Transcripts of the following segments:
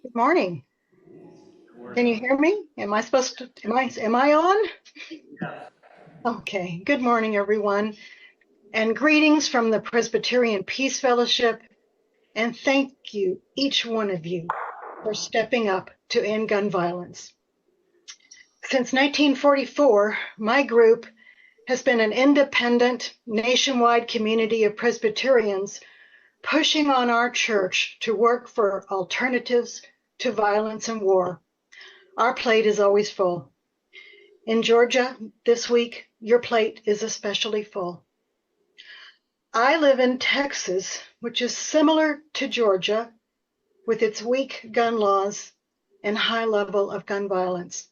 Good morning. Can you hear me? Am I on? Okay. Good morning, everyone. And greetings from the Presbyterian Peace Fellowship. And thank you, each one of you, for stepping up to end gun violence. Since 1944, my group has been an independent, nationwide community of Presbyterians pushing on our church to work for alternatives to violence and war. Our plate is always full. In Georgia this week, your plate is especially full. I live in Texas, which is similar to Georgia with its weak gun laws and high level of gun violence.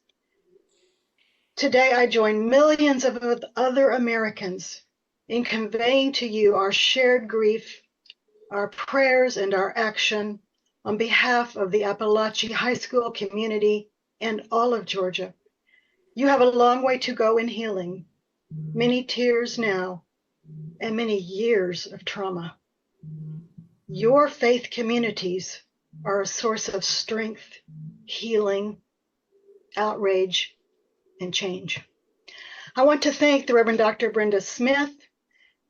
Today, I join millions of other Americans in conveying to you our shared grief, our prayers, and our action on behalf of the Apalachee High School community and all of Georgia. You have a long way to go in healing, many tears now, and many years of trauma. Your faith communities are a source of strength, healing, outrage, and change. I want to thank the Reverend Dr. Brenda Smith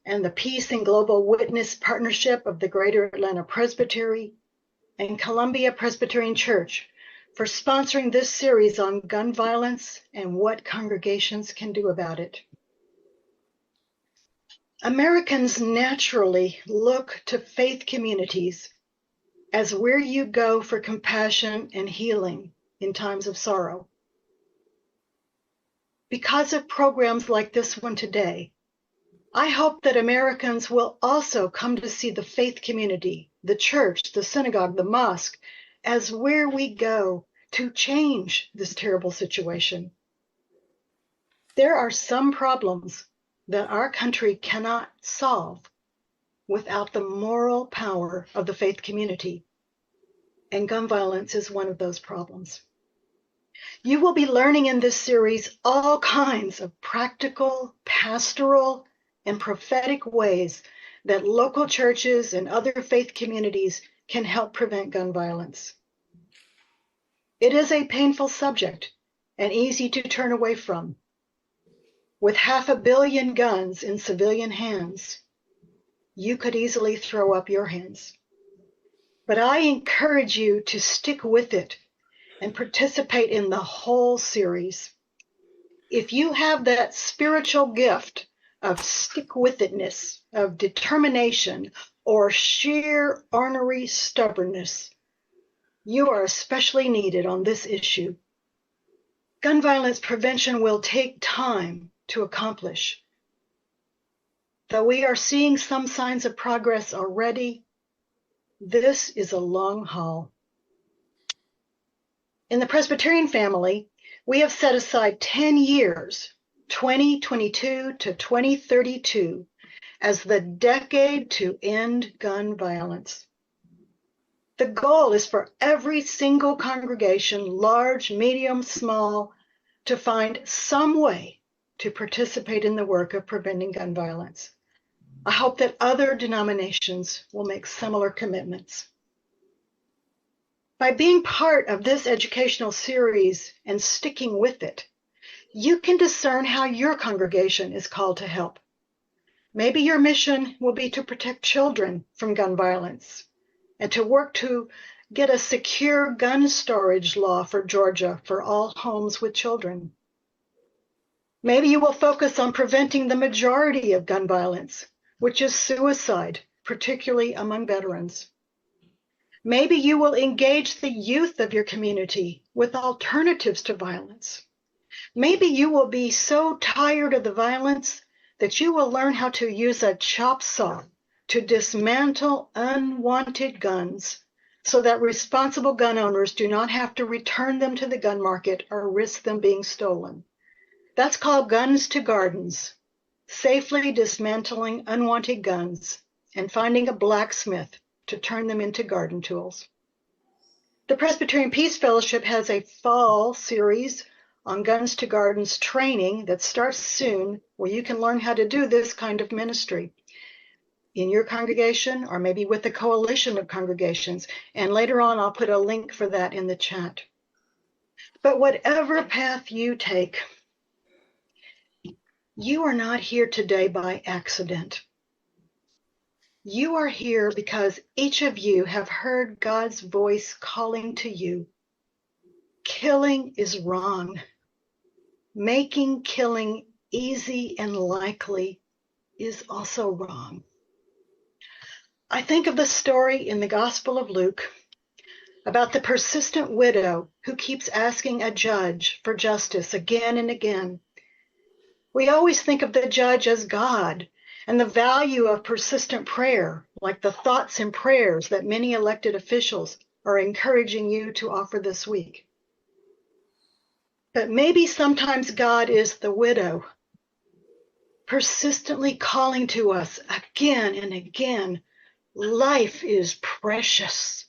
and the Peace and Global Witness Partnership of the Greater Atlanta Presbytery and Columbia Presbyterian Church for sponsoring this series on gun violence and what congregations can do about it. Americans naturally look to faith communities as where you go for compassion and healing in times of sorrow. Because of programs like this one today, I hope that Americans will also come to see the faith community, the church, the synagogue, the mosque, as where we go to change this terrible situation. There are some problems that our country cannot solve without the moral power of the faith community, and gun violence is one of those problems. You will be learning in this series all kinds of practical, pastoral, and prophetic ways that local churches and other faith communities can help prevent gun violence. It is a painful subject and easy to turn away from. With 500 million guns in civilian hands, you could easily throw up your hands. But I encourage you to stick with it and participate in the whole series. If you have that spiritual gift of stick-with-itness, of determination, or sheer ornery stubbornness, you are especially needed on this issue. Gun violence prevention will take time to accomplish. Though we are seeing some signs of progress already, this is a long haul. In the Presbyterian family, we have set aside 10 years, 2022 to 2032, as the decade to end gun violence. The goal is for every single congregation, large, medium, small, to find some way to participate in the work of preventing gun violence. I hope that other denominations will make similar commitments. By being part of this educational series and sticking with it, you can discern how your congregation is called to help. Maybe your mission will be to protect children from gun violence and to work to get a secure gun storage law for Georgia for all homes with children. Maybe you will focus on preventing the majority of gun violence, which is suicide, particularly among veterans. Maybe you will engage the youth of your community with alternatives to violence. Maybe you will be so tired of the violence that you will learn how to use a chop saw to dismantle unwanted guns so that responsible gun owners do not have to return them to the gun market or risk them being stolen. That's called Guns to Gardens, safely dismantling unwanted guns and finding a blacksmith to turn them into garden tools. The Presbyterian Peace Fellowship has a fall series on Guns to Gardens training that starts soon, where you can learn how to do this kind of ministry. in your congregation or maybe with a coalition of congregations. And later on, I'll put a link for that in the chat. But whatever path you take, you are not here today by accident. You are here because each of you have heard God's voice calling to you. Killing is wrong. Making killing easy and likely is also wrong. I think of the story in the Gospel of Luke about the persistent widow who keeps asking a judge for justice again and again. We always think of the judge as God and the value of persistent prayer, like the thoughts and prayers that many elected officials are encouraging you to offer this week. But maybe sometimes God is the widow, persistently calling to us again and again. Life is precious.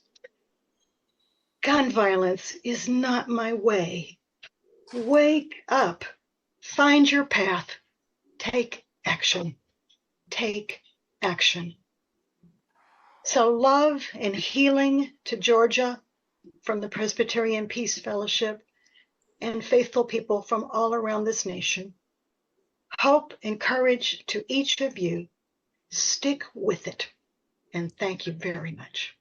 Gun violence is not my way. Wake up. Find your path. Take action. Take action. So love and healing to Georgia from the Presbyterian Peace Fellowship and faithful people from all around this nation. Hope and courage to each of you. Stick with it. And thank you very much.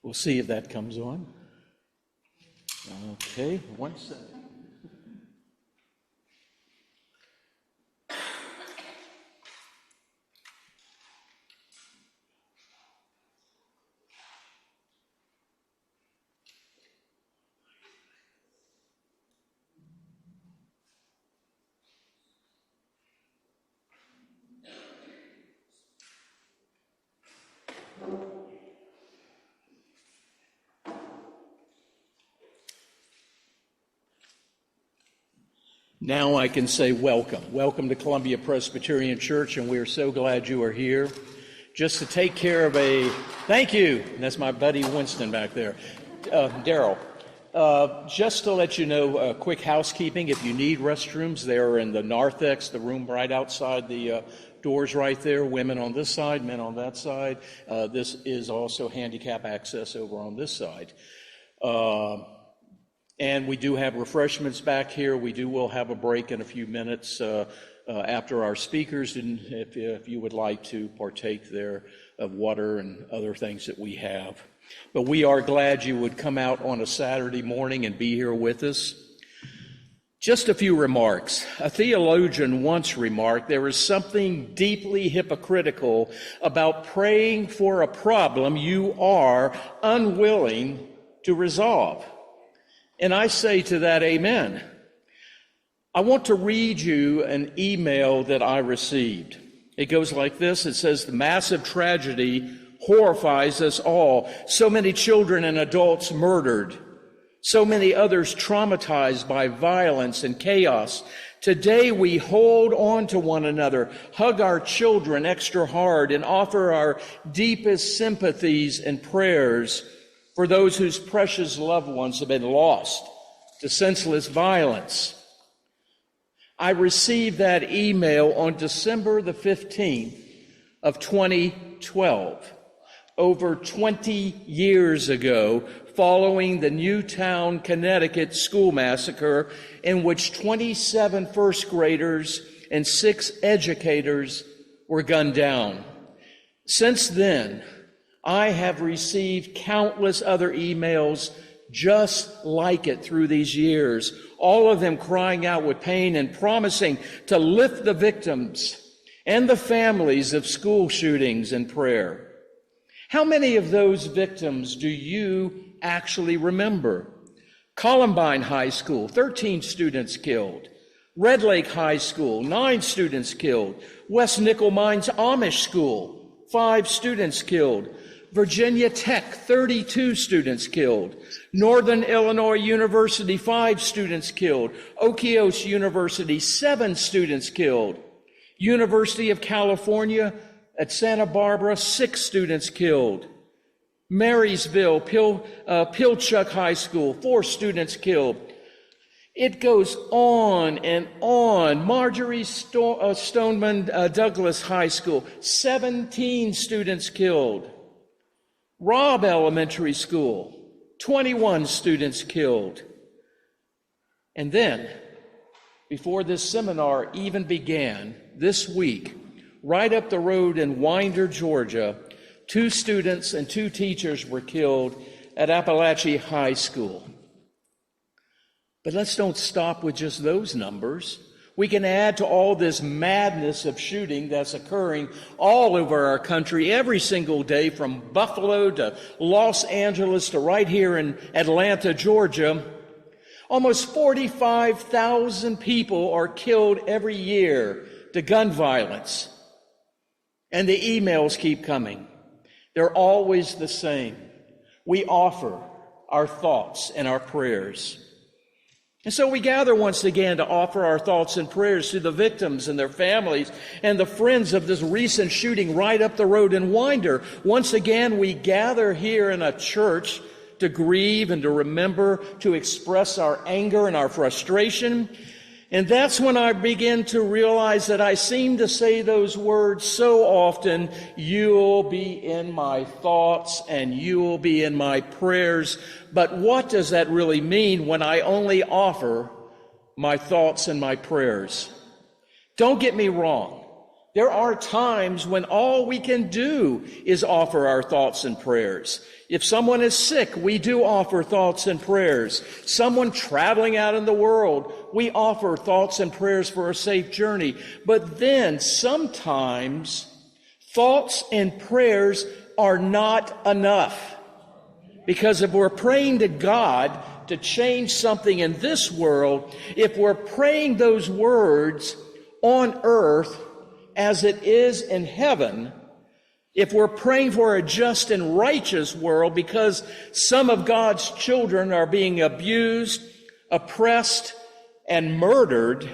We'll see if that comes on. Okay, 1 second. Now I can say welcome. Welcome to Columbia Presbyterian Church, and we are so glad you are here. Just to take care of thank you, and that's my buddy Winston back there, Daryl. Just to let you know, quick housekeeping, if you need restrooms, they're in the narthex, the room right outside the doors right there, women on this side, men on that side. This is also handicap access over on this side. And we do have refreshments back here. We'll have a break in a few minutes after our speakers, and if you would like to partake there of water and other things that we have. But we are glad you would come out on a Saturday morning and be here with us. Just a few remarks. A theologian once remarked, there is something deeply hypocritical about praying for a problem you are unwilling to resolve. And I say to that, amen. I want to read you an email that I received. It goes like this. It says, the massive tragedy horrifies us all. So many children and adults murdered. So many others traumatized by violence and chaos. Today we hold on to one another, hug our children extra hard, and offer our deepest sympathies and prayers for those whose precious loved ones have been lost to senseless violence. I received that email on December the 15th of 2012, over 20 years ago, following the Newtown, Connecticut school massacre in which 27 first graders and 6 educators were gunned down. Since then, I have received countless other emails just like it through these years, all of them crying out with pain and promising to lift the victims and the families of school shootings in prayer. How many of those victims do you actually remember? Columbia High School, 13 students killed. Red Lake High School, 9 students killed. West Nickel Mines Amish School, 5 students killed. Virginia Tech, 32 students killed. Northern Illinois University, 5 students killed. Okios University, 7 students killed. University of California at Santa Barbara, 6 students killed. Marysville, Pilchuck High School, 4 students killed. It goes on and on. Marjorie Stoneman Douglas High School, 17 students killed. Robb Elementary School, 21 students killed. And then, before this seminar even began, this week, right up the road in Winder, Georgia, 2 students and 2 teachers were killed at Apalachee High School. But let's don't stop with just those numbers. We can add to all this madness of shooting that's occurring all over our country every single day, from Buffalo to Los Angeles to right here in Atlanta, Georgia. Almost 45,000 people are killed every year to gun violence. And the emails keep coming. They're always the same. We offer our thoughts and our prayers. And so we gather once again to offer our thoughts and prayers to the victims and their families and the friends of this recent shooting right up the road in Winder. Once again, we gather here in a church to grieve and to remember, to express our anger and our frustration. And that's when I begin to realize that I seem to say those words so often: you'll be in my thoughts and you'll be in my prayers. But what does that really mean when I only offer my thoughts and my prayers? Don't get me wrong. There are times when all we can do is offer our thoughts and prayers. If someone is sick, we do offer thoughts and prayers. Someone traveling out in the world, we offer thoughts and prayers for a safe journey. But then sometimes thoughts and prayers are not enough. Because if we're praying to God to change something in this world, if we're praying those words on earth as it is in heaven, if we're praying for a just and righteous world because some of God's children are being abused, oppressed, and murdered,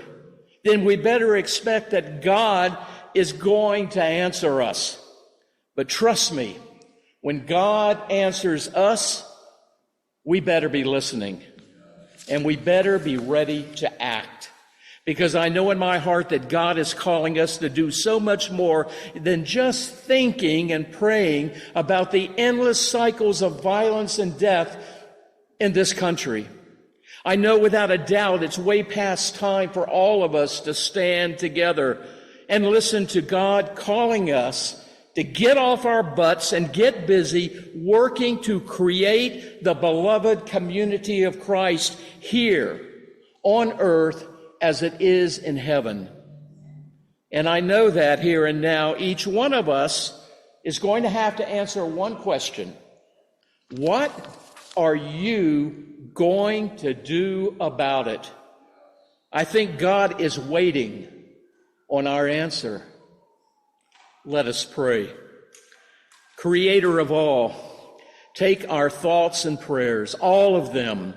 then we better expect that God is going to answer us. But trust me, when God answers us, we better be listening, and we better be ready to act. Because I know in my heart that God is calling us to do so much more than just thinking and praying about the endless cycles of violence and death in this country. I know without a doubt it's way past time for all of us to stand together and listen to God calling us to get off our butts and get busy working to create the beloved community of Christ here on earth as it is in heaven. And I know that here and now, each one of us is going to have to answer one question. What are you going to do about it? I think God is waiting on our answer. Let us pray. Creator of all, take our thoughts and prayers, all of them,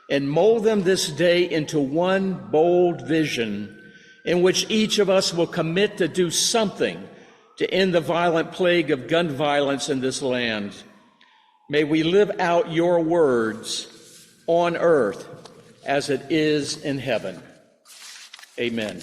and mold them this day into one bold vision in which each of us will commit to do something to end the violent plague of gun violence in this land. May we live out your words on earth as it is in heaven. Amen.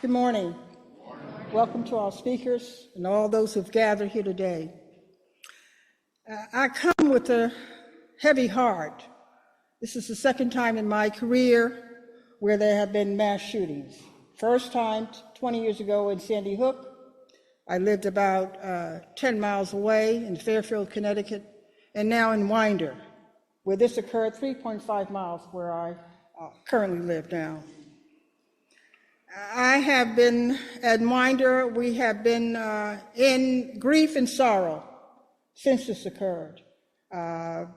Good morning. Welcome to our speakers and all those who've gathered here today. I come with a heavy heart. This is the second time in my career where there have been mass shootings. First time 20 years ago in Sandy Hook, I lived about 10 miles away in Fairfield, Connecticut, and now in Winder, where this occurred 3.5 miles where I currently live now. I have been at Winder, we have been in grief and sorrow since this occurred. 4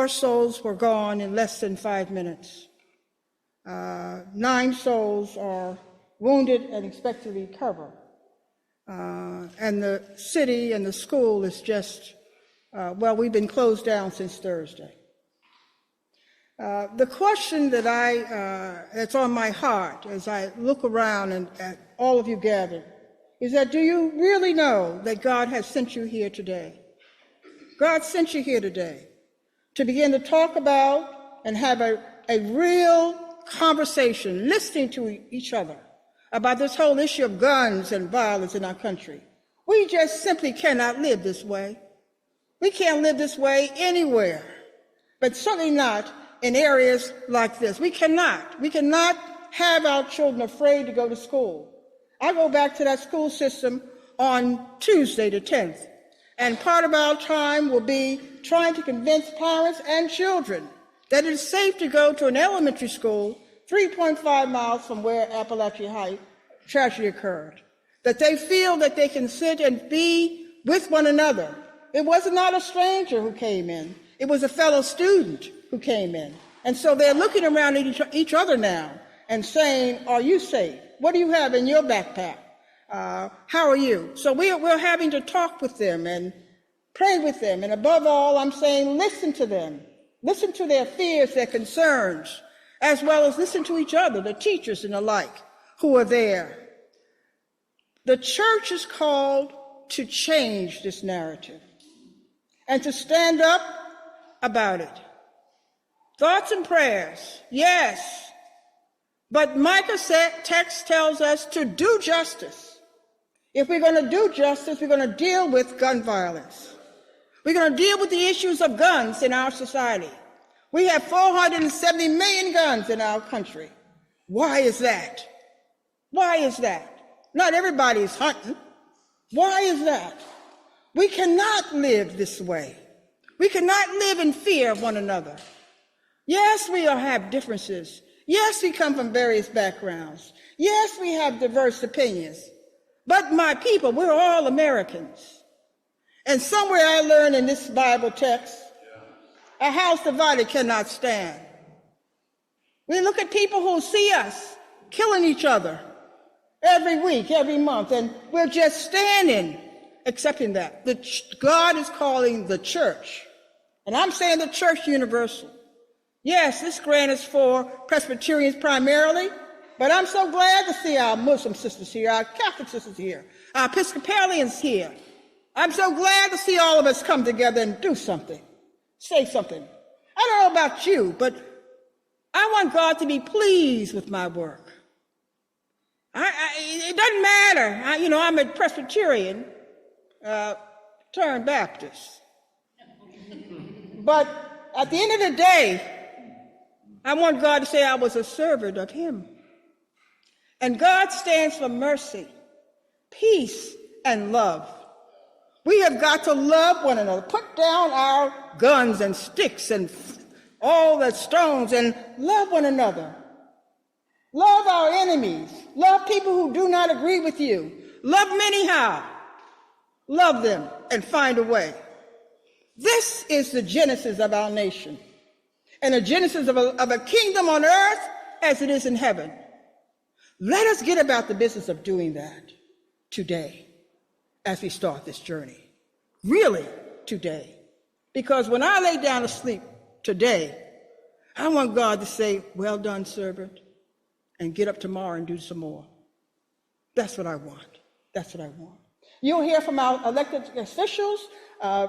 souls were gone in less than 5 minutes. 9 souls are wounded and expected to recover. And the city and the school is just, we've been closed down since Thursday. The question that that's on my heart as I look around and at all of you gathered is that, do you really know that God has sent you here today? God sent you here today to begin to talk about and have a real conversation, listening to each other about this whole issue of guns and violence in our country. We just simply cannot live this way. We can't live this way anywhere, but certainly not in areas like this. We cannot have our children afraid to go to school. I go back to that school system on Tuesday the 10th, and part of our time will be trying to convince parents and children that it is safe to go to an elementary school 3.5 miles from where Apalachee High tragedy occurred, that they feel that they can sit and be with one another. It was not a stranger who came in. It was a fellow student who came in. And so they're looking around at each other now and saying, are you safe? What do you have in your backpack? How are you? So we're having to talk with them and pray with them. And above all, I'm saying, listen to them. Listen to their fears, their concerns, as well as listen to each other, the teachers and the like who are there. The church is called to change this narrative and to stand up about it. Thoughts and prayers, yes. But Micah's text tells us to do justice. If we're going to do justice, we're going to deal with gun violence. We're going to deal with the issues of guns in our society. We have 470 million guns in our country. Why is that? Why is that? Not everybody's hunting. Why is that? We cannot live this way. We cannot live in fear of one another. Yes, we all have differences. Yes, we come from various backgrounds. Yes, we have diverse opinions. But my people, we're all Americans. And somewhere I learned in this Bible text, a house divided cannot stand. We look at people who see us killing each other every week, every month, and we're just standing, accepting that. God is calling the church, and I'm saying the church universal. Yes, this grant is for Presbyterians primarily, but I'm so glad to see our Muslim sisters here, our Catholic sisters here, our Episcopalians here. I'm so glad to see all of us come together and do something, say something. I don't know about you, but I want God to be pleased with my work. It doesn't matter. I'm a Presbyterian turned Baptist. But at the end of the day, I want God to say I was a servant of him. And God stands for mercy, peace, and love. We have got to love one another, put down our guns and sticks and all the stones and love one another. Love our enemies. Love people who do not agree with you. Love them anyhow. Love them and find a way. This is the genesis of our nation and the genesis of a kingdom on earth as it is in heaven. Let us get about the business of doing that today as we start this journey. Really today. Because when I lay down to sleep today, I want God to say, well done, servant, and get up tomorrow and do some more. That's what I want. That's what I want. You'll hear from our elected officials.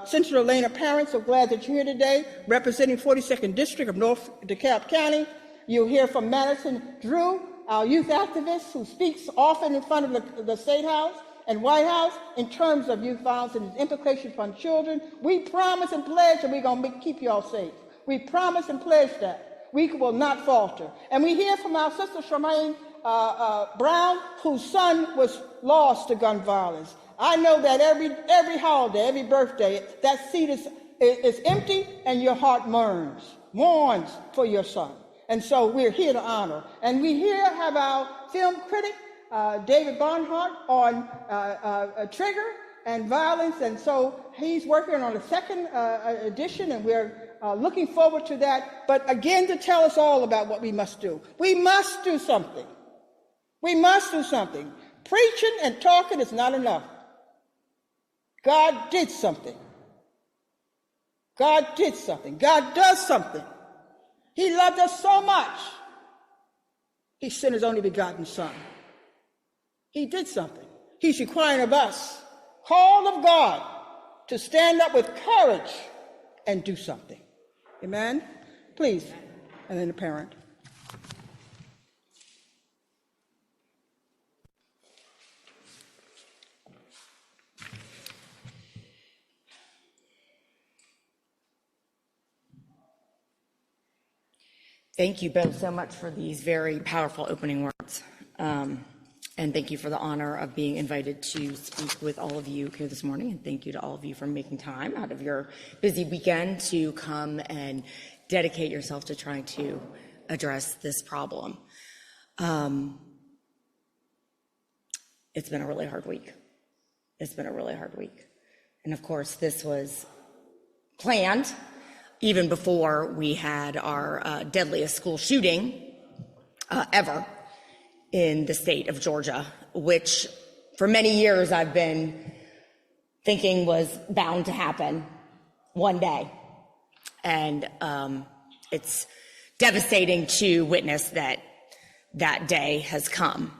Senator Elena parents, so glad that you're here today, representing 42nd District of North DeKalb County. You'll hear from Madison Drew, our youth activist who speaks often in front of the State House and White House in terms of youth violence and its implications on children. We promise and pledge that we're going to keep you all safe. We promise and pledge that. We will not falter. And we hear from our sister Charmaine Brown, whose son was lost to gun violence. I know that every holiday, every birthday, that seat is empty and your heart mourns for your son. And so we're here to honor. And we here have our film critic, David Barnhart, on trigger and violence. And so he's working on a second edition, and we're looking forward to that. But again, to tell us all about what we must do. We must do something. We must do something. Preaching and talking is not enough. God did something. God did something. God does something. He loved us so much. He sent his only begotten son. He did something. He's requiring of us, call of God, to stand up with courage and do something. Amen? Please. And then the parent. Thank you both so much for these very powerful opening words. And thank you for the honor of being invited to speak with all of you here this morning. And thank you to all of you for making time out of your busy weekend to come and dedicate yourself to trying to address this problem. It's been a really hard week. It's been a really hard week. And of course, this was planned even before we had our deadliest school shooting ever in the state of Georgia, which for many years I've been thinking was bound to happen one day. And it's devastating to witness that that day has come.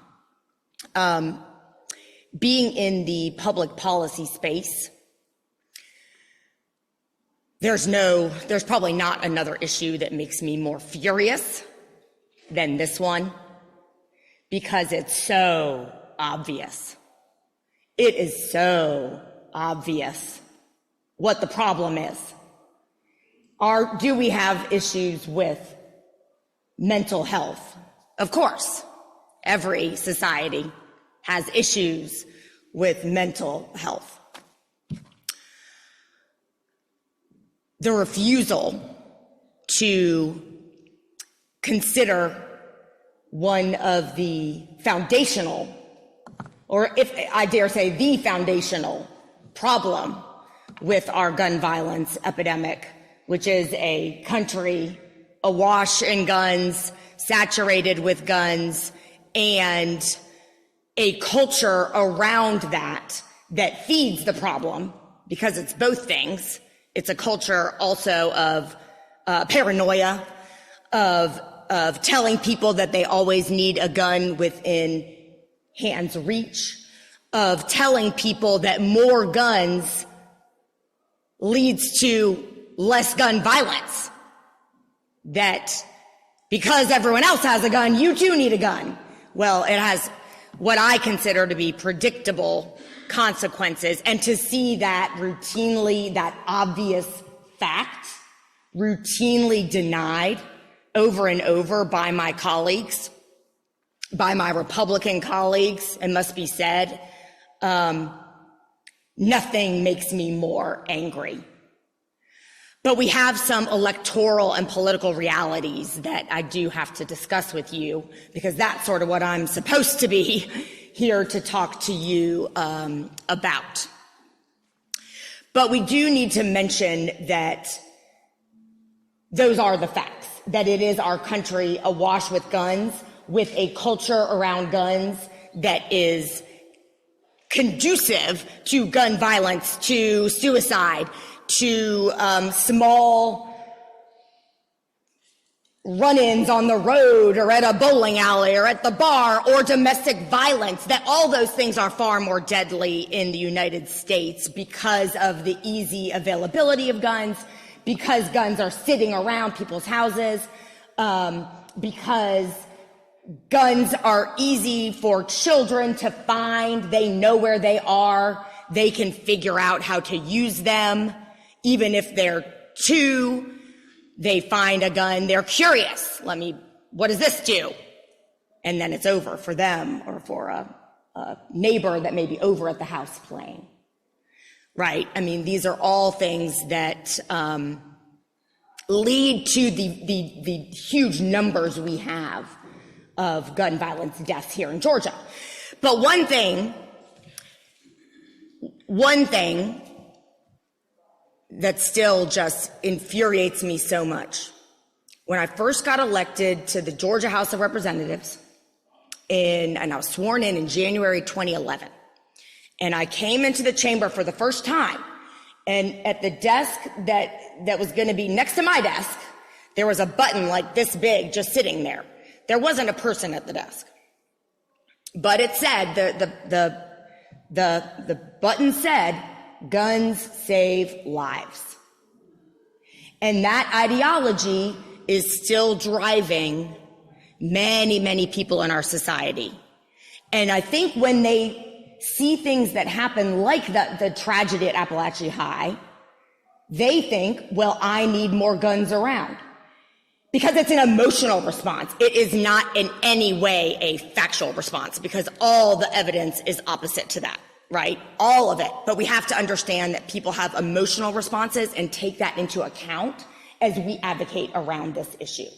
Being in the public policy space, there's probably not another issue that makes me more furious than this one, because it's so obvious. It is so obvious what the problem is. Do we have issues with mental health? Of course, every society has issues with mental health. The refusal to consider one of the foundational, or if I dare say the foundational problem with our gun violence epidemic, which is a country awash in guns, saturated with guns, and a culture around that feeds the problem, because it's both things. It's a culture also of paranoia, of telling people that they always need a gun within hand's reach, of telling people that more guns leads to less gun violence, that because everyone else has a gun, you too need a gun. Well, it has what I consider to be predictable consequences, and to see that routinely, that obvious fact, routinely denied over and over by my colleagues, by my Republican colleagues, it must be said, nothing makes me more angry. But we have some electoral and political realities that I do have to discuss with you, because that's sort of what I'm supposed to be here to talk to you about. But we do need to mention that those are the facts, that it is our country awash with guns, with a culture around guns that is conducive to gun violence, to suicide, to small run-ins on the road or at a bowling alley or at the bar, or domestic violence, that all those things are far more deadly in the United States because of the easy availability of guns, because guns are sitting around people's houses, because guns are easy for children to find. They know where they are. They can figure out how to use them. Even if they're two, they find a gun, they're curious. What does this do? and then it's over for them or for a neighbor that may be over at the house playing, right? I mean, these are all things that lead to the huge numbers we have of gun violence deaths here in Georgia. But one thing that still just infuriates me so much, when I first got elected to the Georgia House of Representatives, and I was sworn in January 2011, and I came into the chamber for the first time, and at the desk that was going to be next to my desk, there was a button like this big just sitting there. There wasn't a person at the desk, but it said, the button said, "Guns save lives." And that ideology is still driving many, many people in our society. And I think when they see things that happen like the tragedy at Apalachee High, they think, well, I need more guns around. Because it's an emotional response. It is not in any way a factual response, because all the evidence is opposite to that, right? All of it. But we have to understand that people have emotional responses and take that into account as we advocate around this issue.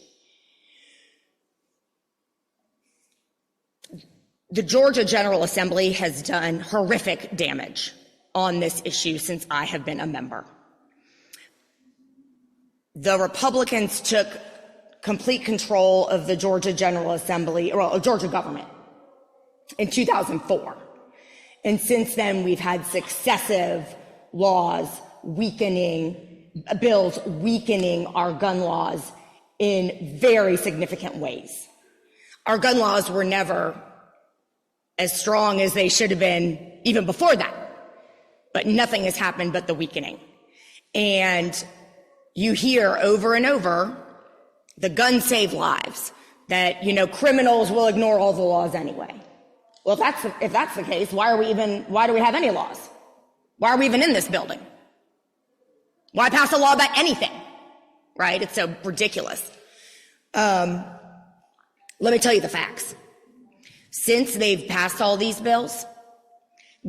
The Georgia General Assembly has done horrific damage on this issue since I have been a member. The Republicans took complete control of the Georgia General Assembly, or Georgia government, in 2004. And since then, we've had successive laws bills weakening our gun laws in very significant ways. Our gun laws were never as strong as they should have been even before that. But nothing has happened but the weakening. And you hear over and over, the guns save lives, that, criminals will ignore all the laws anyway. Well, if that's the case, why do we have any laws? Why are we even in this building? Why pass a law about anything? Right? It's so ridiculous. Let me tell you the facts. Since they've passed all these bills,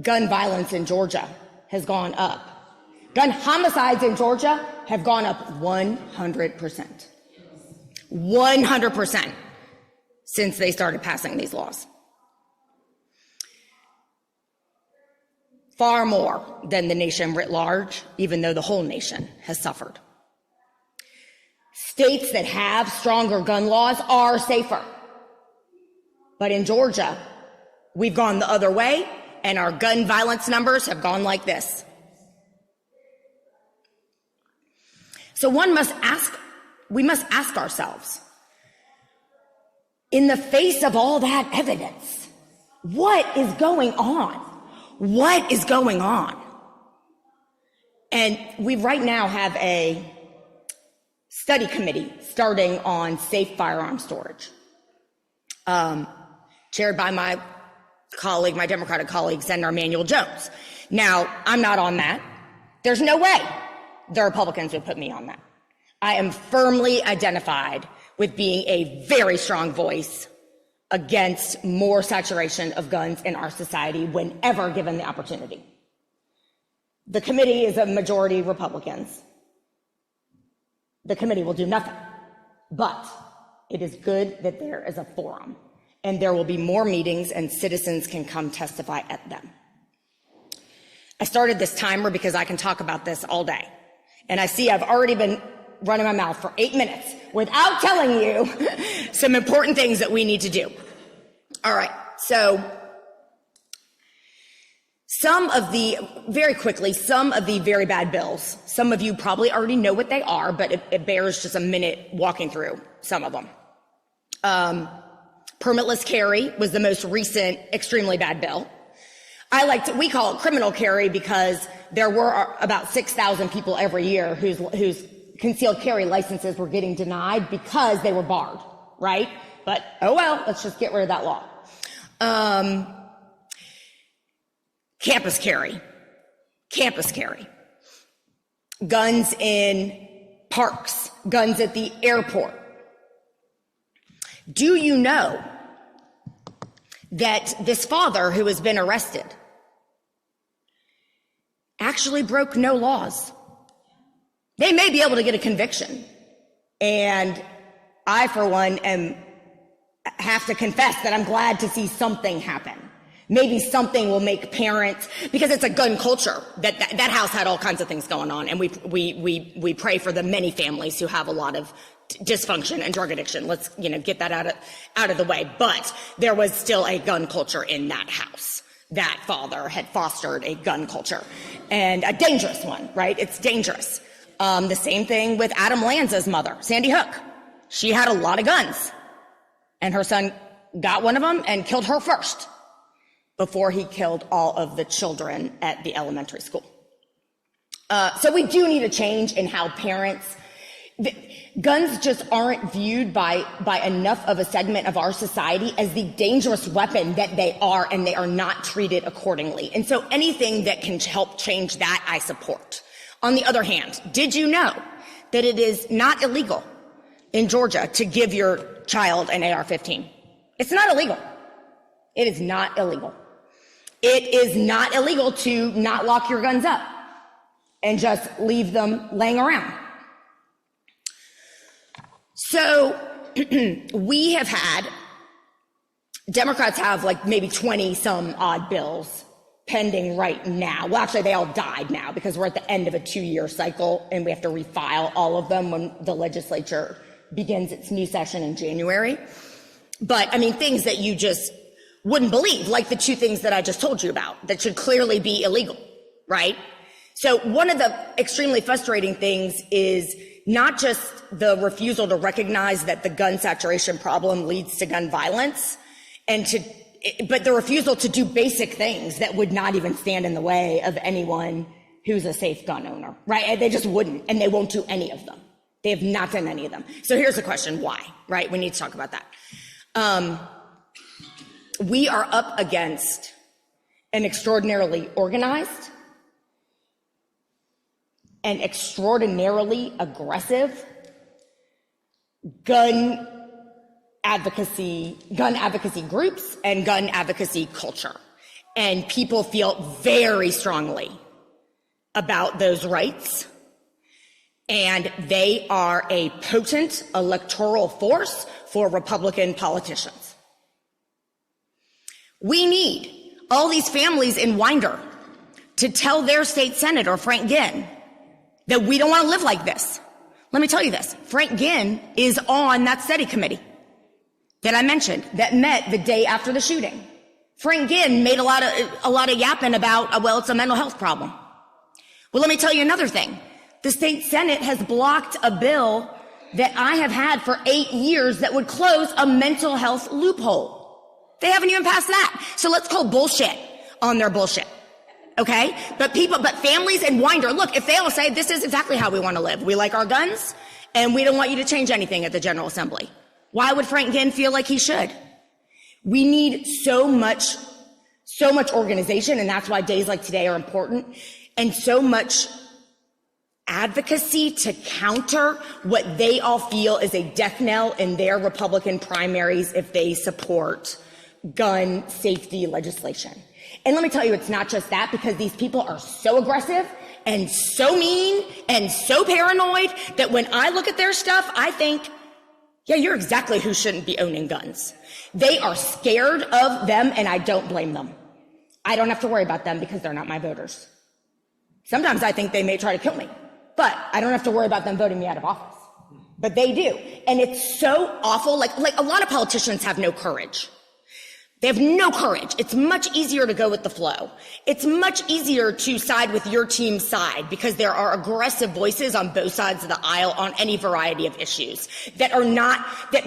gun violence in Georgia has gone up. Gun homicides in Georgia have gone up 100%. 100% since they started passing these laws. Far more than the nation writ large, even though the whole nation has suffered. States that have stronger gun laws are safer. But in Georgia, we've gone the other way, and our gun violence numbers have gone like this. So we must ask ourselves, in the face of all that evidence, what is going on? What is going on? And we right now have a study committee starting on safe firearm storage, chaired by my Democratic colleague, Senator Emanuel Jones. Now, I'm not on that. There's no way the Republicans would put me on that. I am firmly identified with being a very strong voice against more saturation of guns in our society whenever given the opportunity. The committee is a majority Republicans. The committee will do nothing, but it is good that there is a forum, and there will be more meetings and citizens can come testify at them. I started this timer because I can talk about this all day, and I see I've already been running my mouth for 8 minutes without telling you some important things that we need to do. All right, so some of the very bad bills, some of you probably already know what they are, but it bears just a minute walking through some of them. Permitless carry was the most recent extremely bad bill. We call it criminal carry because there were about 6,000 people every year whose concealed carry licenses were getting denied because they were barred, right? But, oh well, let's just get rid of that law. Campus carry. Guns in parks, guns at the airport. Do you know that this father who has been arrested actually broke no laws. They may be able to get a conviction. And I, for one, have to confess that I'm glad to see something happen. Maybe something will make parents, because it's a gun culture. That house had all kinds of things going on, and we pray for the many families who have a lot of dysfunction and drug addiction. Let's get that out of the way. But there was still a gun culture in that house. That father had fostered a gun culture, and a dangerous one, right? It's dangerous. The same thing with Adam Lanza's mother, Sandy Hook. She had a lot of guns, and her son got one of them and killed her first before he killed all of the children at the elementary school. So we do need a change in how guns just aren't viewed by enough of a segment of our society as the dangerous weapon that they are, and they are not treated accordingly. And so anything that can help change that, I support. On the other hand, did you know that it is not illegal in Georgia to give your child an AR-15? It's not illegal. It is not illegal. It is not illegal to not lock your guns up and just leave them laying around. So we have had, Democrats have like maybe 20 some odd bills pending right now. Well, actually, they all died now because we're at the end of a 2-year cycle and we have to refile all of them when the legislature begins its new session in January. But I mean, things that you just wouldn't believe, like the 2 things that I just told you about that should clearly be illegal, right? So one of the extremely frustrating things is not just the refusal to recognize that the gun saturation problem leads to gun violence, but the refusal to do basic things that would not even stand in the way of anyone who's a safe gun owner, right? They just wouldn't, and they won't do any of them. They have not done any of them. So here's the question, why, right? We need to talk about that. We are up against an extraordinarily organized and extraordinarily aggressive gun advocacy groups and gun advocacy culture. And people feel very strongly about those rights. And they are a potent electoral force for Republican politicians. We need all these families in Winder to tell their state senator, Frank Ginn, that we don't want to live like this. Let me tell you this. Frank Ginn is on that study committee that I mentioned that met the day after the shooting. Frank Ginn made a lot of yapping about, well, it's a mental health problem. Well, let me tell you another thing. The state Senate has blocked a bill that I have had for 8 years that would close a mental health loophole. They haven't even passed that. So let's call bullshit on their bullshit. Okay? But families in Winder, look, if they all say this is exactly how we want to live. We like our guns and we don't want you to change anything at the General Assembly. Why would Frank Ginn feel like he should? We need so much organization, and that's why days like today are important, and so much advocacy to counter what they all feel is a death knell in their Republican primaries if they support gun safety legislation. And let me tell you, it's not just that, because these people are so aggressive and so mean and so paranoid that when I look at their stuff, I think, yeah, you're exactly who shouldn't be owning guns. They are scared of them, and I don't blame them. I don't have to worry about them because they're not my voters. Sometimes I think they may try to kill me, but I don't have to worry about them voting me out of office. But they do. And it's so awful. Like a lot of politicians have no courage. They have no courage. It's much easier to go with the flow. It's much easier to side with your team's side because there are aggressive voices on both sides of the aisle on any variety of issues that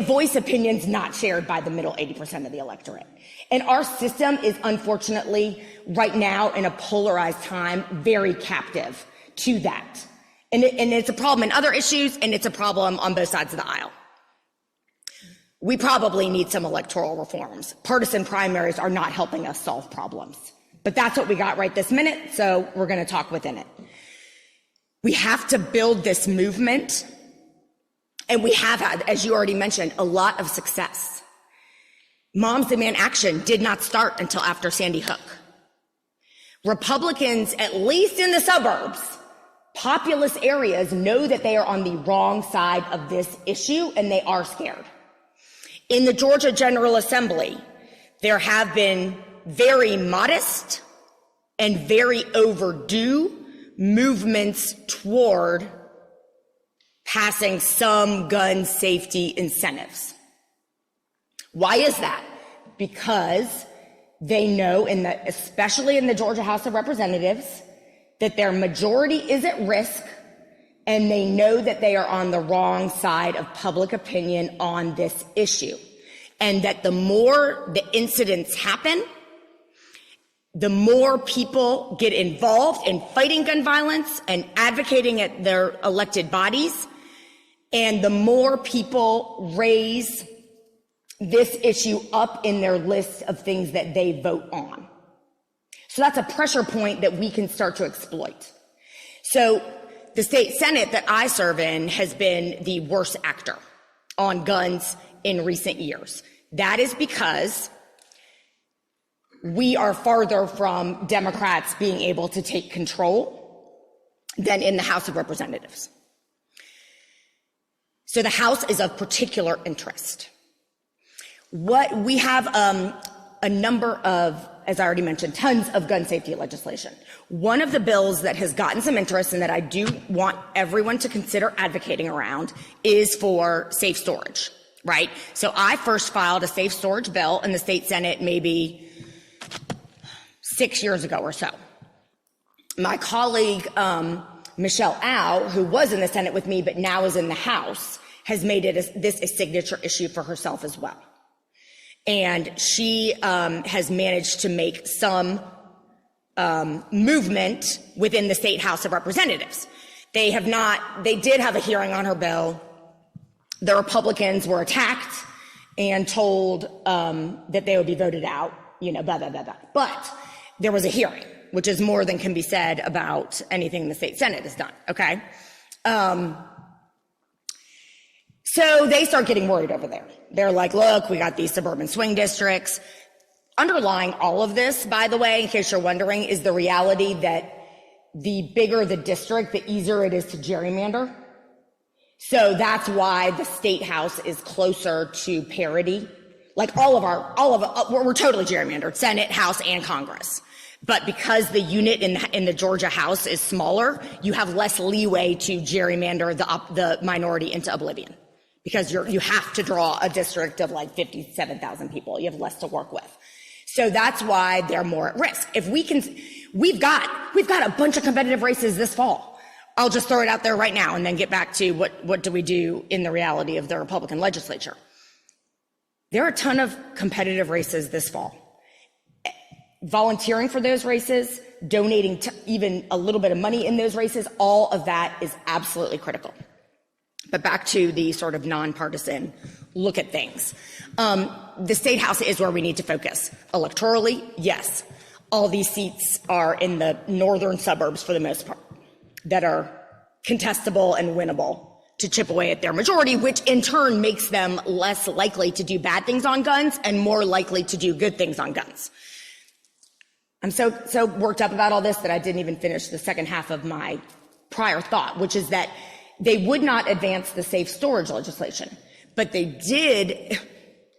voice opinions not shared by the middle 80% of the electorate. And our system is unfortunately right now in a polarized time, very captive to that. And it's a problem in other issues, and it's a problem on both sides of the aisle. We probably need some electoral reforms. Partisan primaries are not helping us solve problems. But that's what we got right this minute, so we're going to talk within it. We have to build this movement, and we have had, as you already mentioned, a lot of success. Moms Demand Action did not start until after Sandy Hook. Republicans, at least in the suburbs, populous areas, know that they are on the wrong side of this issue and they are scared. In the Georgia General Assembly, there have been very modest and very overdue movements toward passing some gun safety incentives. Why is that? Because they know, especially in the Georgia House of Representatives, that their majority is at risk, and they know that they are on the wrong side of public opinion on this issue. And that the more the incidents happen, the more people get involved in fighting gun violence and advocating at their elected bodies, and the more people raise this issue up in their list of things that they vote on. So that's a pressure point that we can start to exploit. So the state Senate that I serve in has been the worst actor on guns in recent years. That is because we are farther from Democrats being able to take control than in the House of Representatives. So the House is of particular interest. What we have a number of, as I already mentioned, tons of gun safety legislation. One of the bills that has gotten some interest and that I do want everyone to consider advocating around is for safe storage, right? So I first filed a safe storage bill in the state Senate maybe 6 years ago or so. My colleague, Michelle Au, who was in the Senate with me but now is in the House, has made this a signature issue for herself as well. And she has managed to make some movement within the state House of Representatives. They did have a hearing on her bill. The Republicans were attacked and told that they would be voted out, blah, blah, blah, blah. But there was a hearing, which is more than can be said about anything the state Senate has done, okay? So they start getting worried over there. They're like, look, we got these suburban swing districts. Underlying all of this, by the way, in case you're wondering, is the reality that the bigger the district, the easier it is to gerrymander. So that's why the state house is closer to parity. Like we're totally gerrymandered, Senate, House, and Congress. But because the unit in the Georgia House is smaller, you have less leeway to gerrymander the minority into oblivion. Because you have to draw a district of like 57,000 people. You have less to work with. So that's why they're more at risk. We've got a bunch of competitive races this fall. I'll just throw it out there right now and then get back to what do we do in the reality of the Republican legislature. There are a ton of competitive races this fall. Volunteering for those races, donating even a little bit of money in those races, all of that is absolutely critical. But back to the sort of nonpartisan look at things. The state house is where we need to focus. Electorally, yes. All these seats are in the northern suburbs for the most part that are contestable and winnable to chip away at their majority, which in turn makes them less likely to do bad things on guns and more likely to do good things on guns. I'm so worked up about all this that I didn't even finish the second half of my prior thought, which is that they would not advance the safe storage legislation, but they did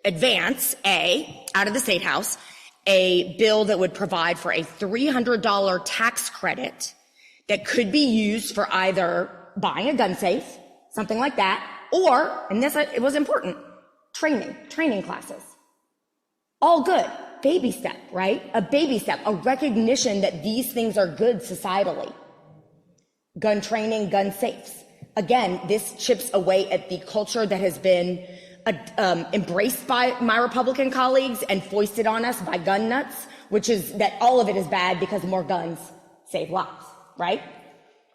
advance out of the state house, a bill that would provide for a $300 tax credit that could be used for either buying a gun safe, something like that, or, and this, it was important, training classes. All good. Baby step, right? A baby step, a recognition that these things are good societally. Gun training, gun safes. Again, this chips away at the culture that has been embraced by my Republican colleagues and foisted on us by gun nuts, which is that all of it is bad because more guns save lives, right?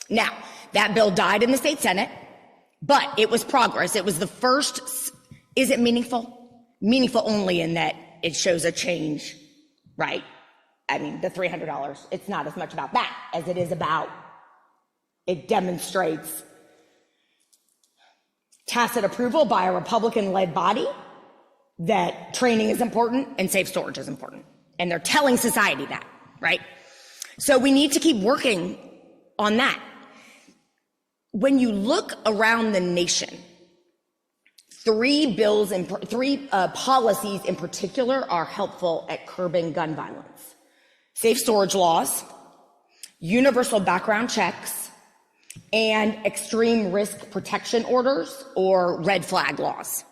Now, that bill died in the state Senate, but it was progress. It was the first. Is it meaningful? Meaningful only in that it shows a change, right? I mean, the $300, it's not as much about that as it is about it demonstrates tacit approval by a Republican-led body that training is important and safe storage is important. And they're telling society that, right? So we need to keep working on that. When you look around the nation, three policies in particular are helpful at curbing gun violence: safe storage laws, universal background checks, and extreme risk protection orders or red flag laws.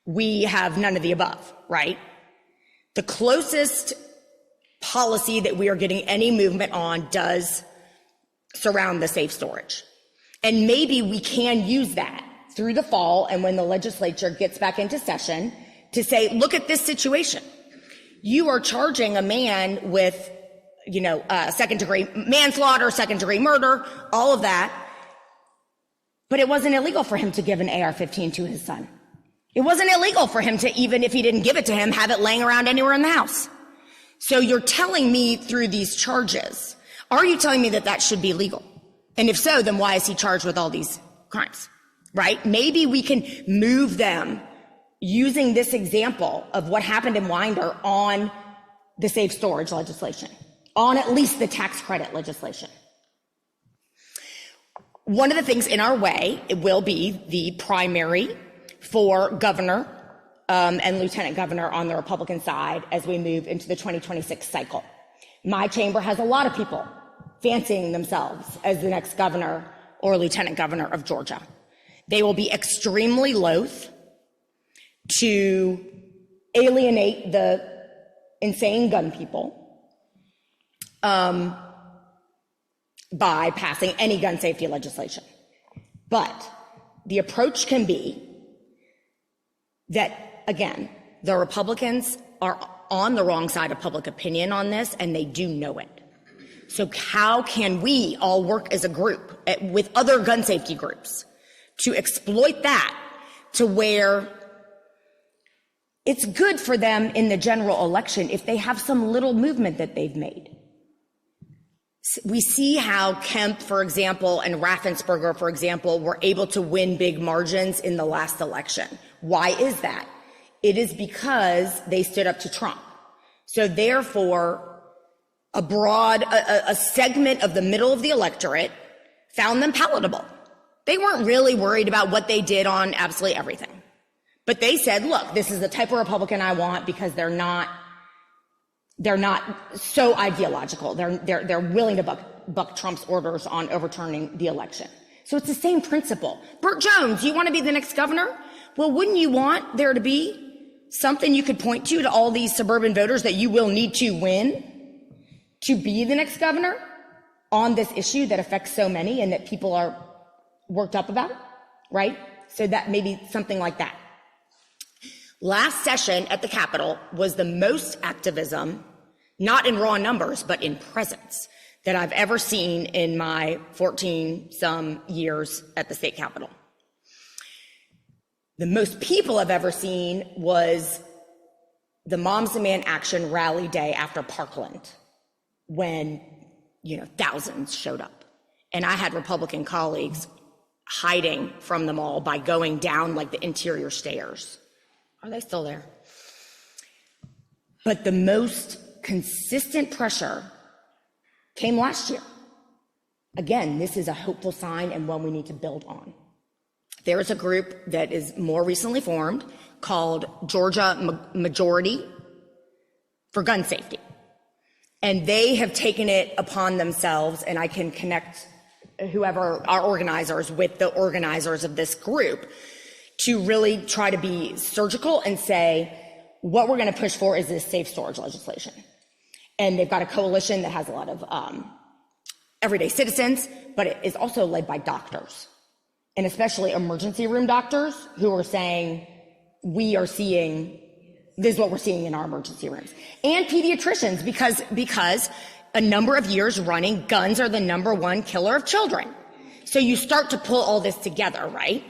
We have none of the above, right? The closest policy that we are getting any movement on does surround the safe storage. And maybe we can use that through the fall and when the legislature gets back into session to say, look at this situation. You are charging a man with, second degree manslaughter, second degree murder, all of that. But it wasn't illegal for him to give an AR-15 to his son. It wasn't illegal for him to, even if he didn't give it to him, have it laying around anywhere in the house. So you're telling me through these charges, are you telling me that that should be legal? And if so, then why is he charged with all these crimes, right? Maybe we can move them using this example of what happened in Winder on the safe storage legislation, on at least the tax credit legislation. One of the things in our way, it will be the primary for governor and lieutenant governor on the Republican side as we move into the 2026 cycle. My chamber has a lot of people fancying themselves as the next governor or lieutenant governor of Georgia. They will be extremely loath to alienate the insane gun people by passing any gun safety legislation. But the approach can be that, again, the Republicans are on the wrong side of public opinion on this, and they do know it. So how can we all work as a group with other gun safety groups to exploit that to where it's good for them in the general election if they have some little movement that they've made? We see how Kemp, for example, and Raffensperger, for example, were able to win big margins in the last election. Why is that? It is because they stood up to Trump. So therefore, a segment of the middle of the electorate found them palatable. They weren't really worried about what they did on absolutely everything. But they said, look, this is the type of Republican I want because they're not so ideological. They're willing to buck Trump's orders on overturning the election. So it's the same principle. Burt Jones, you want to be the next governor? Well, wouldn't you want there to be something you could point to all these suburban voters that you will need to win to be the next governor on this issue that affects so many and that people are worked up about, right? So that maybe something like that. Last session at the Capitol was the most activism, not in raw numbers, but in presence, that I've ever seen in my 14-some years at the state Capitol. The most people I've ever seen was the Moms Demand Action rally day after Parkland, when, thousands showed up. And I had Republican colleagues hiding from them all by going down like the interior stairs. Are they still there? But the most consistent pressure came last year. Again, this is a hopeful sign and one we need to build on. There is a group that is more recently formed called Georgia Majority for Gun Safety. And they have taken it upon themselves, and I can connect whoever our organizers with the organizers of this group to really try to be surgical and say, what we're going to push for is this safe storage legislation. And they've got a coalition that has a lot of everyday citizens, but it is also led by doctors, and especially emergency room doctors who are saying, this is what we're seeing in our emergency rooms. And pediatricians, because a number of years running, guns are the number one killer of children. So you start to pull all this together, right?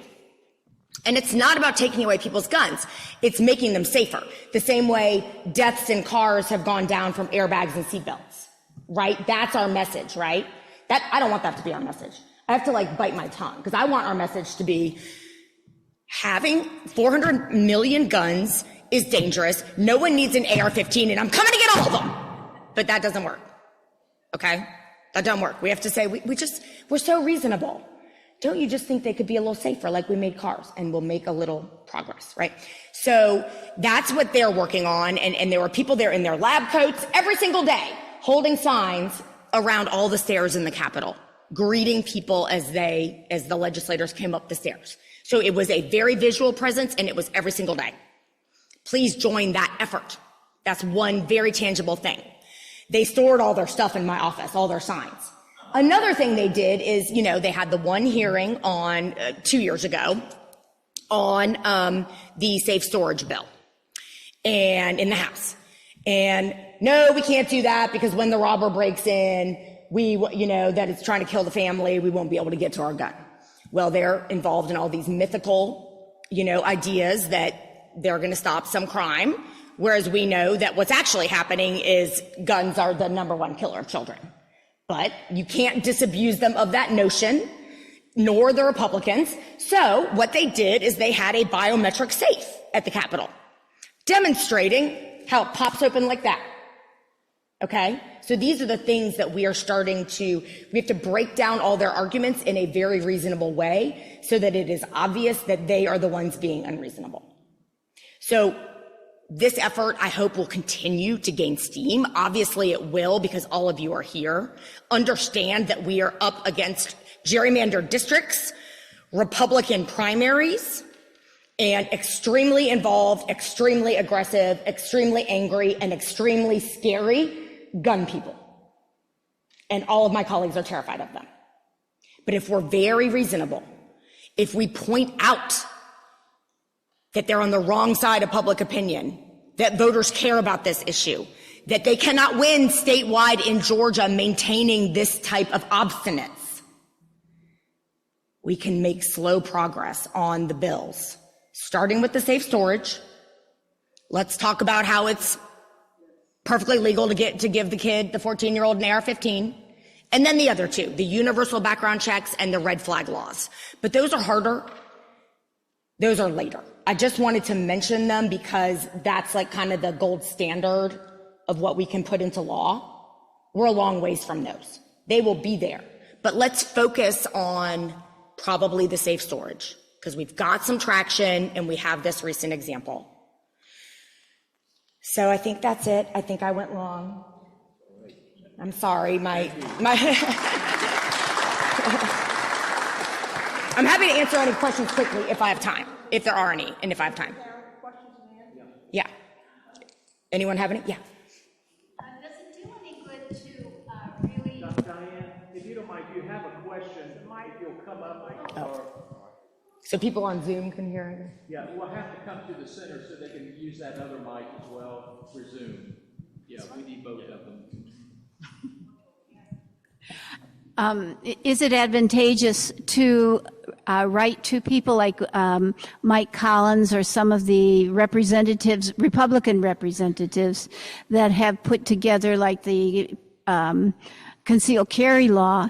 And it's not about taking away people's guns. It's making them safer. The same way deaths in cars have gone down from airbags and seatbelts, right? That's our message, right? I don't want that to be our message. I have to bite my tongue because I want our message to be having 400 million guns is dangerous. No one needs an AR-15, and I'm coming to get all of them. But that doesn't work. Okay? That doesn't work. We have to say, we're so reasonable. Don't you just think they could be a little safer, like we made cars, and we'll make a little progress, right? So that's what they're working on. And there were people there in their lab coats every single day, holding signs around all the stairs in the Capitol, greeting people as the legislators came up the stairs. So it was a very visual presence, and it was every single day. Please join that effort. That's one very tangible thing. They stored all their stuff in my office, all their signs. Another thing they did is, they had the one hearing on 2 years ago on the safe storage bill and in the House. And no, we can't do that because when the robber breaks in, that it's trying to kill the family, we won't be able to get to our gun. Well, they're involved in all these mythical, ideas that they're going to stop some crime. Whereas we know that what's actually happening is guns are the number one killer of children. But you can't disabuse them of that notion, nor the Republicans. So what they did is they had a biometric safe at the Capitol, demonstrating how it pops open like that. Okay? So these are the things that we have to break down all their arguments in a very reasonable way so that it is obvious that they are the ones being unreasonable. So this effort, I hope, will continue to gain steam. Obviously, it will because all of you are here. Understand that we are up against gerrymandered districts, Republican primaries, and extremely involved, extremely aggressive, extremely angry, and extremely scary gun people. And all of my colleagues are terrified of them. But if we're very reasonable, if we point out that they're on the wrong side of public opinion, that voters care about this issue, that they cannot win statewide in Georgia maintaining this type of obstinance, we can make slow progress on the bills, starting with the safe storage. Let's talk about how it's perfectly legal to give the kid, the 14-year-old, an AR-15. And then the other two, the universal background checks and the red flag laws. But those are harder. Those are later. I just wanted to mention them because that's like kind of the gold standard of what we can put into law. We're a long ways from those. They will be there. But let's focus on probably the safe storage because we've got some traction and we have this recent example. So I think that's it. I think I went long. I'm sorry. I'm happy to answer any questions quickly if I have time, if there are any, and if I have time. Yeah. Anyone have any? Yeah. Does it do any good to really... Diane, if you don't mind, if you have a question, if you'll come up. So people on Zoom can hear it? Yeah, we'll have to come to the center so they can use that other mic as well for Zoom. Yeah, we need both of them. Is it advantageous to write to people like Mike Collins or some of the representatives, Republican representatives that have put together like the concealed carry law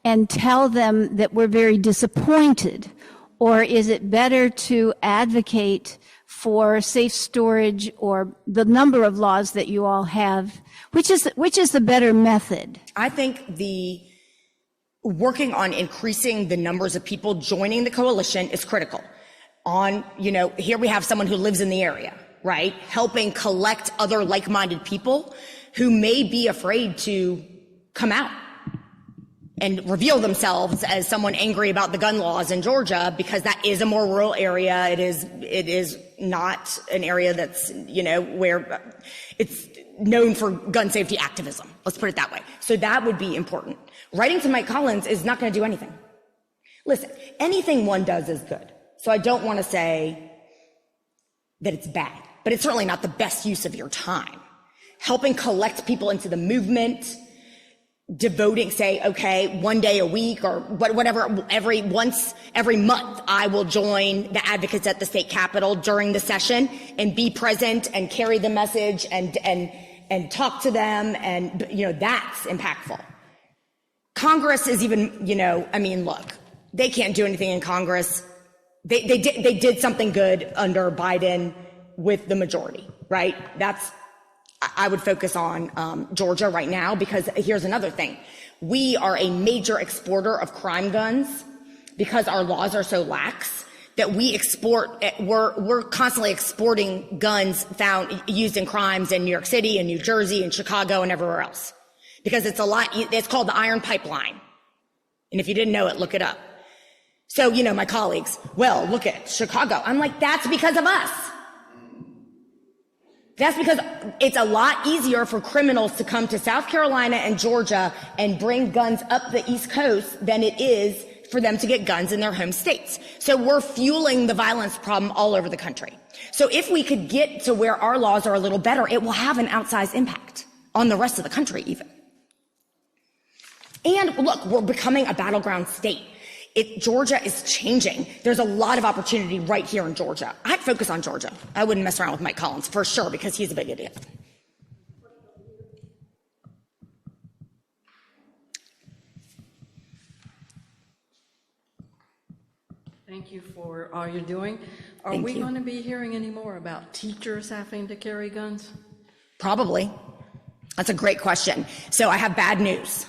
and tell them that we're very disappointed? Or is it better to advocate for safe storage or the number of laws that you all have? Which is the better method? I think the working on increasing the numbers of people joining the coalition is critical. Here we have someone who lives in the area, right? Helping collect other like-minded people who may be afraid to come out and reveal themselves as someone angry about the gun laws in Georgia, because that is a more rural area. It is not an area that's, where it's known for gun safety activism. Let's put it that way. So that would be important. Writing to Mike Collins is not going to do anything. Listen, anything one does is good. So I don't want to say that it's bad, but it's certainly not the best use of your time. Helping collect people into the movement, devoting, say, okay, one day a week or whatever, every month, I will join the advocates at the state capitol during the session and be present and carry the message and talk to them. And, that's impactful. Congress is even, look, they can't do anything in Congress. They did something good under Biden with the majority, right? I would focus on Georgia right now, because here's another thing. We are a major exporter of crime guns because our laws are so lax that we're constantly exporting guns used in crimes in New York City and New Jersey and Chicago and everywhere else. Because it's called the Iron Pipeline. And if you didn't know it, look it up. So, my colleagues, well, look at Chicago. I'm like, that's because of us. That's because it's a lot easier for criminals to come to South Carolina and Georgia and bring guns up the East Coast than it is for them to get guns in their home states. So we're fueling the violence problem all over the country. So if we could get to where our laws are a little better, it will have an outsized impact on the rest of the country even. And look, we're becoming a battleground state. Georgia is changing. There's a lot of opportunity right here in Georgia. I'd focus on Georgia. I wouldn't mess around with Mike Collins for sure, because he's a big idiot. Thank you for all you're doing. Are Thank we you. going to be hearing any more about teachers having to carry guns? Probably. That's a great question. So I have bad news,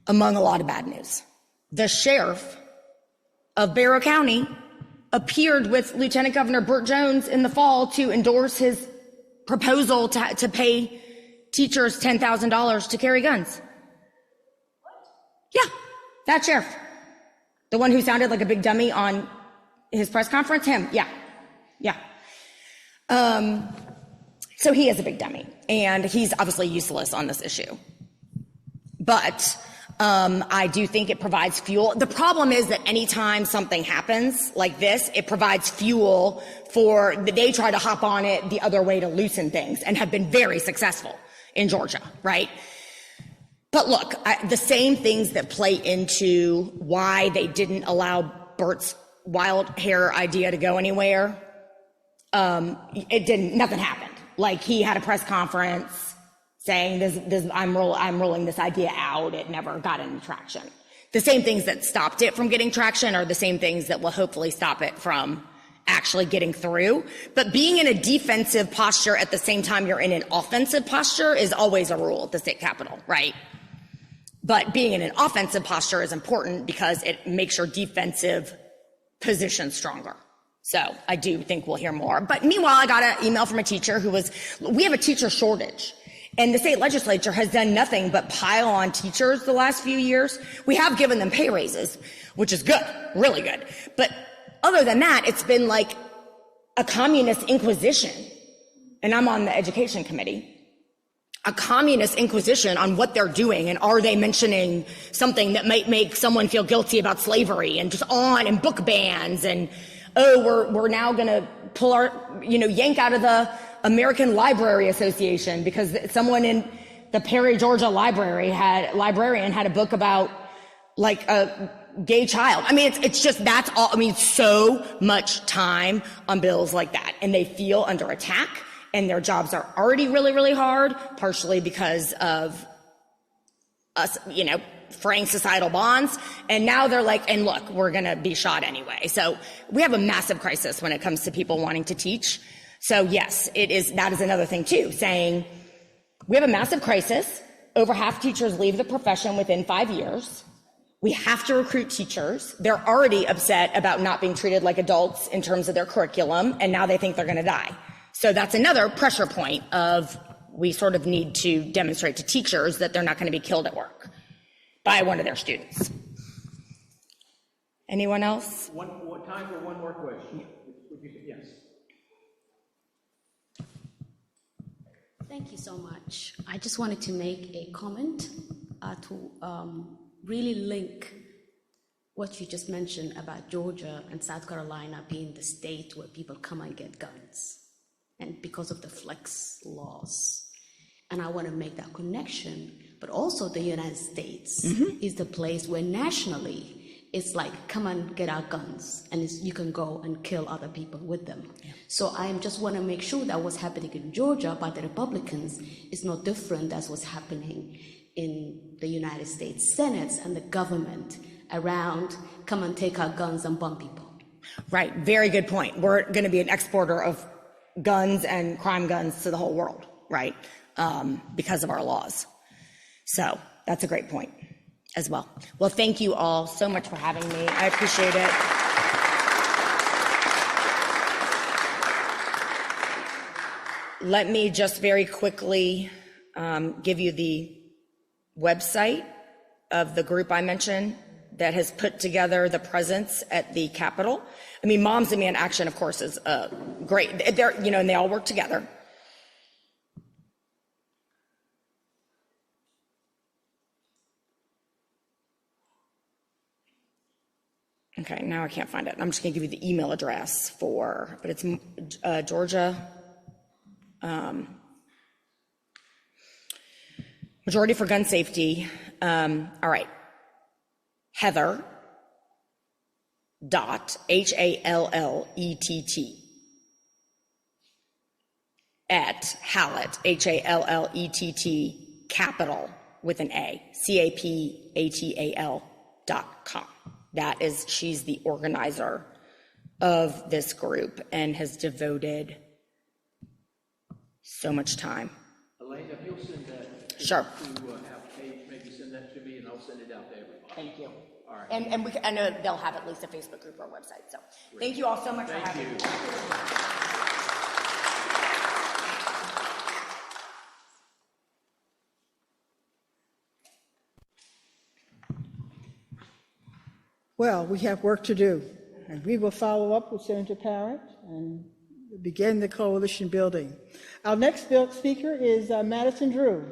among a lot of bad news. The sheriff of Barrow County appeared with Lieutenant Governor Burt Jones in the fall to endorse his proposal to pay teachers $10,000 to carry guns. Yeah, that sheriff. The one who sounded like a big dummy on his press conference, him, yeah. So he is a big dummy, and he's obviously useless on this issue. But I do think it provides fuel. The problem is that anytime something happens like this, it provides fuel they try to hop on it the other way to loosen things, and have been very successful in Georgia, right? But look, the same things that play into why they didn't allow Bert's wild hair idea to go anywhere, nothing happened. Like, he had a press conference saying I'm rolling this idea out. It never got any traction. The same things that stopped it from getting traction are the same things that will hopefully stop it from actually getting through. But being in a defensive posture at the same time you're in an offensive posture is always a rule at the state capitol, right? But being in an offensive posture is important because it makes your defensive position stronger. So I do think we'll hear more. But meanwhile, I got an email from a teacher we have a teacher shortage. And the state legislature has done nothing but pile on teachers the last few years. We have given them pay raises, which is good, really good. But other than that, it's been like a communist inquisition. And I'm on the education committee. A communist inquisition on what they're doing, and are they mentioning something that might make someone feel guilty about slavery, and just on, and book bans, and we're now going to pull yank out of the American Library Association because someone in the Perry, Georgia librarian had a book about like a gay child. I mean, it's just, that's all. I mean, so much time on bills like that, and they feel under attack, and their jobs are already really, really hard, partially because of us, fraying societal bonds. And now they're like, and look, we're going to be shot anyway. So we have a massive crisis when it comes to people wanting to teach. So yes, that is another thing too, saying we have a massive crisis. Over half teachers leave the profession within 5 years. We have to recruit teachers. They're already upset about not being treated like adults in terms of their curriculum, and now they think they're going to die. So that's another pressure point of we sort of need to demonstrate to teachers that they're not going to be killed at work by one of their students. Anyone else? Time for one more question. Yes. Thank you so much. I just wanted to make a comment to really link what you just mentioned about Georgia and South Carolina being the state where people come and get guns, and because of the flex laws. And I want to make that connection, but also the United States is the place where nationally it's like, come and get our guns, and you can go and kill other people with them. Yeah. So I just want to make sure that what's happening in Georgia by the Republicans is not different as what's happening in the United States Senate and the government around, come and take our guns and bomb people. Right, very good point. We're going to be an exporter of guns and crime guns to the whole world, right? Because of our laws. So that's a great point as well. Well, thank you all so much for having me. I appreciate it. Let me just very quickly give you the website of the group I mentioned that has put together the presence at the Capitol. I mean, Moms and Me in Action, of course, is great. They're, you know, and they all work together. Okay, now I can't find it. I'm just going to give you the email address for, but it's Georgia. Majority for Gun Safety. All right. Heather dot HALLETT at Hallett, HALLETT, Capital with an A, CAPATAL.com. That is, she's the organizer of this group and has devoted so much time. Elena, if you'll send that Sure. to have Paige maybe send that to me, and I'll send it out to everybody. Thank you. All right. And I know they'll have at least a Facebook group or website. So thank you all so much for having me. Well, we have work to do, and we will follow up with Senator Parent and begin the coalition building. Our next speaker is Madison Drew,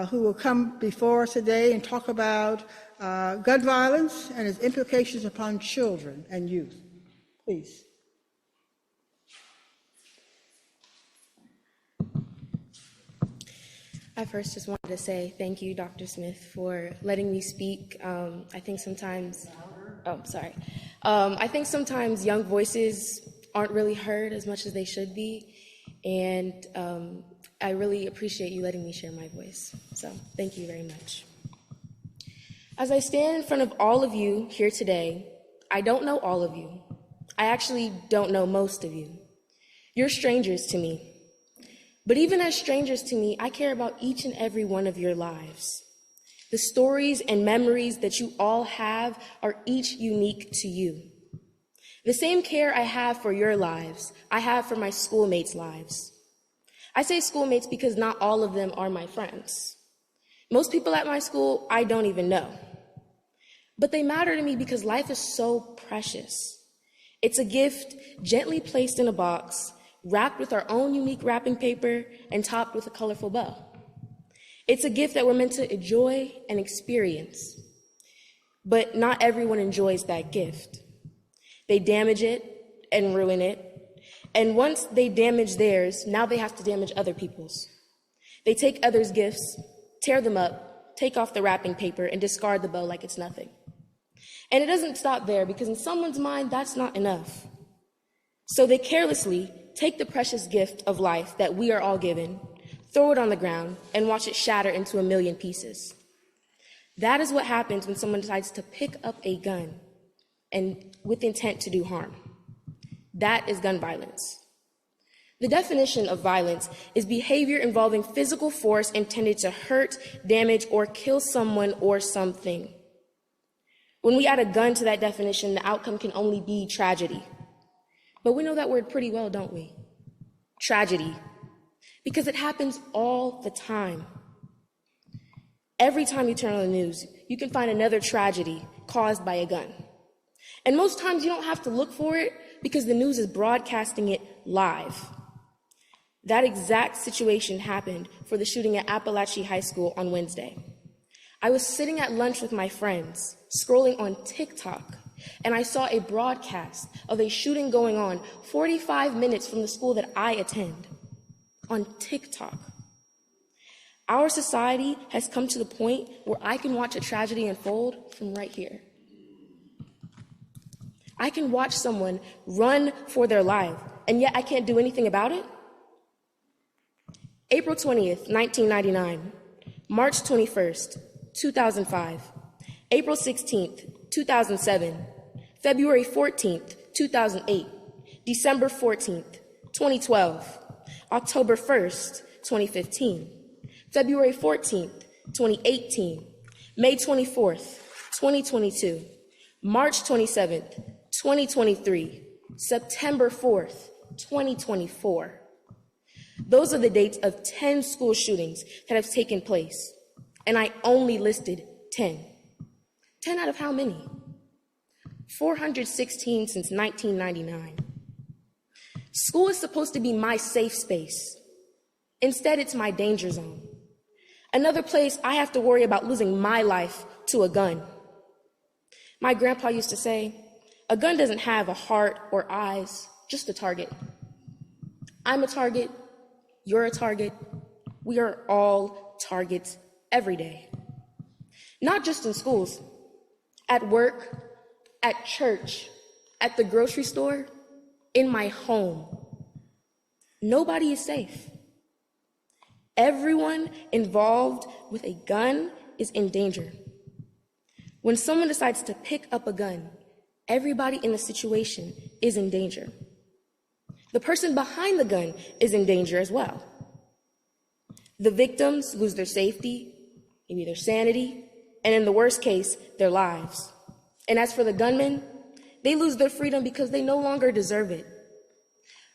who will come before us today and talk about gun violence and its implications upon children and youth. Please. I first just wanted to say thank you, Dr. Smith, for letting me speak. I think sometimes, I think sometimes young voices aren't really heard as much as they should be, and I really appreciate you letting me share my voice. So thank you very much. As I stand in front of all of you here today, I don't know all of you. I actually don't know most of you. You're strangers to me. But even as strangers to me, I care about each and every one of your lives. The stories and memories that you all have are each unique to you. The same care I have for your lives, I have for my schoolmates' lives. I say schoolmates because not all of them are my friends. Most people at my school, I don't even know. But they matter to me because life is so precious. It's a gift gently placed in a box, wrapped with our own unique wrapping paper and topped with a colorful bow. It's a gift that we're meant to enjoy and experience. But not everyone enjoys that gift. They damage it and ruin it. And once they damage theirs, now they have to damage other people's. They take others' gifts, tear them up, take off the wrapping paper, and discard the bow like it's nothing. And it doesn't stop there, because in someone's mind, that's not enough. So they carelessly take the precious gift of life that we are all given, throw it on the ground, and watch it shatter into a million pieces. That is what happens when someone decides to pick up a gun and with intent to do harm. That is gun violence. The definition of violence is behavior involving physical force intended to hurt, damage, or kill someone or something. When we add a gun to that definition, the outcome can only be tragedy. But we know that word pretty well, don't we? Tragedy. Because it happens all the time. Every time you turn on the news, you can find another tragedy caused by a gun. And most times you don't have to look for it because the news is broadcasting it live. That exact situation happened for the shooting at Apalachee High School on Wednesday. I was sitting at lunch with my friends, scrolling on TikTok, and I saw a broadcast of a shooting going on 45 minutes from the school that I attend on TikTok. Our society has come to the point where I can watch a tragedy unfold from right here. I can watch someone run for their life, and yet I can't do anything about it. April 20th, 1999, March 21st, 2005, April 16th, 2007, February 14th, 2008, December 14th, 2012, October 1st, 2015, February 14th, 2018, May 24th, 2022, March 27th, 2023, September 4th, 2024. Those are the dates of 10 school shootings that have taken place, and I only listed 10. 10 out of how many? 416 since 1999. School is supposed to be my safe space. Instead, it's my danger zone. Another place I have to worry about losing my life to a gun. My grandpa used to say, a gun doesn't have a heart or eyes, just a target. I'm a target, you're a target, we are all targets every day. Not just in schools, at work, at church, at the grocery store, in my home. Nobody is safe. Everyone involved with a gun is in danger. When someone decides to pick up a gun, everybody in the situation is in danger. The person behind the gun is in danger as well. The victims lose their safety, maybe their sanity, and in the worst case, their lives. And as for the gunmen, they lose their freedom because they no longer deserve it.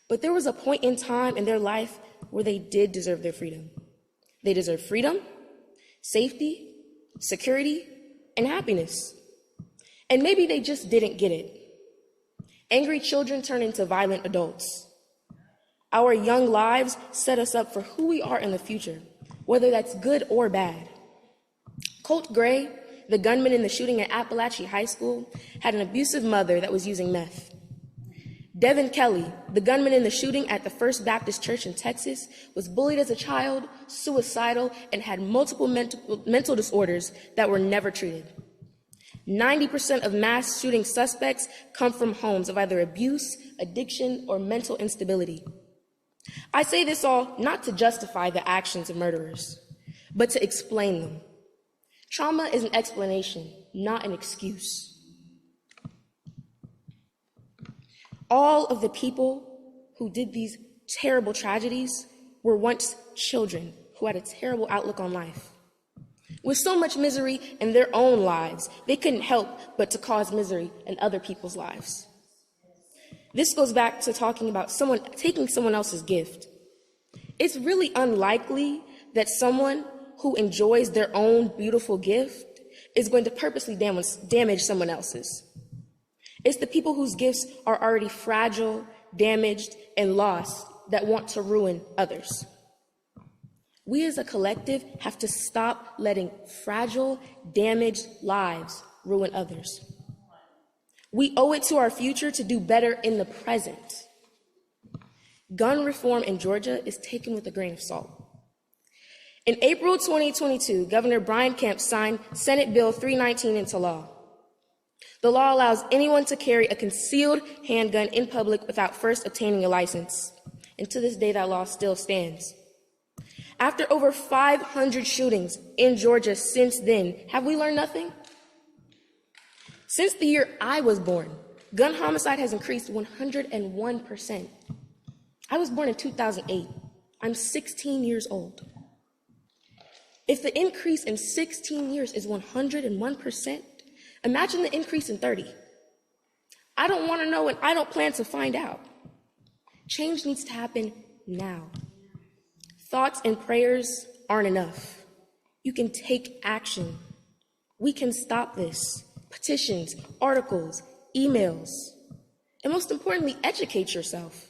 But there was a point in time in their life where they did deserve their freedom. They deserve freedom, safety, security, and happiness. And maybe they just didn't get it. Angry children turn into violent adults. Our young lives set us up for who we are in the future, whether that's good or bad. Colt Gray, the gunman in the shooting at Apalachee High School, had an abusive mother that was using meth. Devin Kelly, the gunman in the shooting at the First Baptist Church in Texas, was bullied as a child, suicidal, and had multiple mental disorders that were never treated. 90% of mass shooting suspects come from homes of either abuse, addiction, or mental instability. I say this all not to justify the actions of murderers, but to explain them. Trauma is an explanation, not an excuse. All of the people who did these terrible tragedies were once children who had a terrible outlook on life. With so much misery in their own lives, they couldn't help but to cause misery in other people's lives. This goes back to talking about someone taking someone else's gift. It's really unlikely that someone who enjoys their own beautiful gift is going to purposely damage someone else's. It's the people whose gifts are already fragile, damaged, and lost that want to ruin others. We as a collective have to stop letting fragile, damaged lives ruin others. We owe it to our future to do better in the present. Gun reform in Georgia is taken with a grain of salt. In April 2022, Governor Brian Kemp signed Senate Bill 319 into law. The law allows anyone to carry a concealed handgun in public without first obtaining a license. And to this day, that law still stands. After over 500 shootings in Georgia since then, have we learned nothing? Since the year I was born, gun homicide has increased 101%. I was born in 2008. I'm 16 years old. If the increase in 16 years is 101%, imagine the increase in 30. I don't want to know and I don't plan to find out. Change needs to happen now. Thoughts and prayers aren't enough. You can take action. We can stop this. Petitions, articles, emails, and most importantly, educate yourself.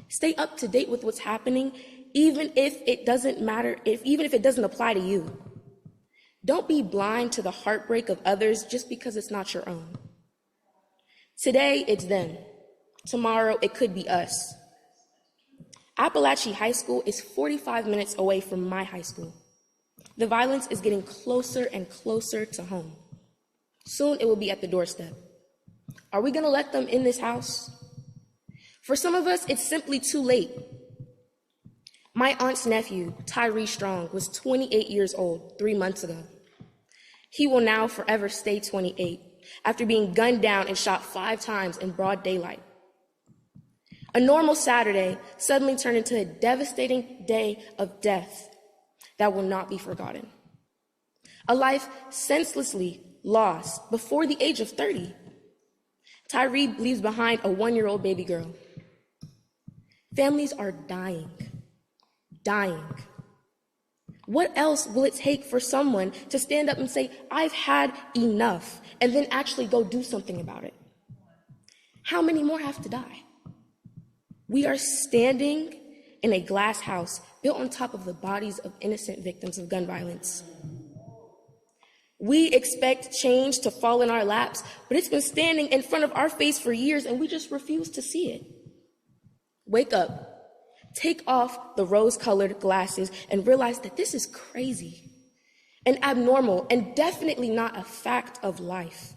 Stay up to date with what's happening, even if it doesn't matter, even if it doesn't apply to you. Don't be blind to the heartbreak of others just because it's not your own. Today, it's them. Tomorrow, it could be us. Apalachee High School is 45 minutes away from my high school. The violence is getting closer and closer to home. Soon, it will be at the doorstep. Are we going to let them in this house? For some of us, it's simply too late. My aunt's nephew, Tyree Strong, was 28 years old 3 months ago. He will now forever stay 28 after being gunned down and shot 5 times in broad daylight. A normal Saturday suddenly turned into a devastating day of death that will not be forgotten. A life senselessly lost before the age of 30. Tyree leaves behind a 1-year-old baby girl. Families are dying. What else will it take for someone to stand up and say, I've had enough, and then actually go do something about it? How many more have to die? We are standing in a glass house built on top of the bodies of innocent victims of gun violence. We expect change to fall in our laps, but it's been standing in front of our face for years, and we just refuse to see it. Wake up. Take off the rose-colored glasses and realize that this is crazy and abnormal and definitely not a fact of life.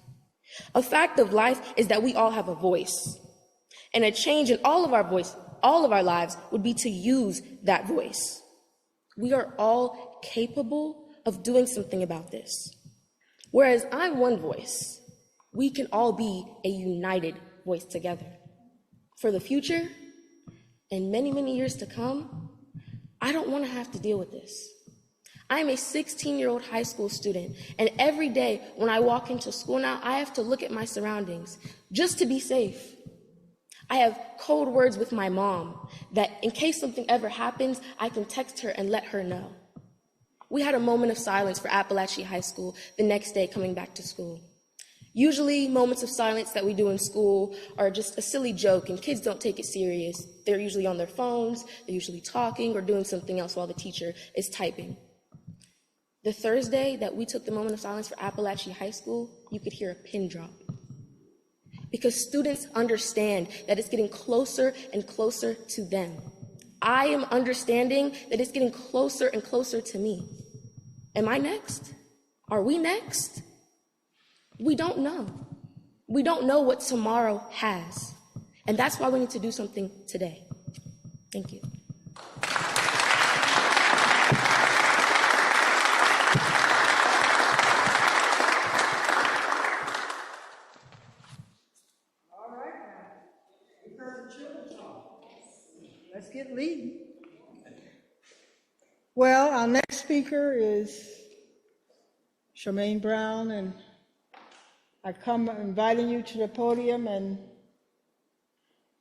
A fact of life is that we all have a voice, and a change in all of our lives would be to use that voice. We are all capable of doing something about this. Whereas I'm one voice, we can all be a united voice together. For the future, and many, many years to come, I don't want to have to deal with this. I'm a 16-year-old high school student, and every day when I walk into school now, I have to look at my surroundings just to be safe. I have code words with my mom that in case something ever happens, I can text her and let her know. We had a moment of silence for Apalachee High School the next day coming back to school. Usually, moments of silence that we do in school are just a silly joke, and kids don't take it serious. They're usually on their phones, they're usually talking or doing something else while the teacher is typing. The Thursday that we took the moment of silence for Apalachee High School, you could hear a pin drop. Because students understand that it's getting closer and closer to them. I am understanding that it's getting closer and closer to me. Am I next? Are we next? We don't know. We don't know what tomorrow has. And that's why we need to do something today. Thank you. All right, now. You've heard the children's song. Let's get leading. Well, our next speaker is Charmaine Brown, and I come inviting you to the podium and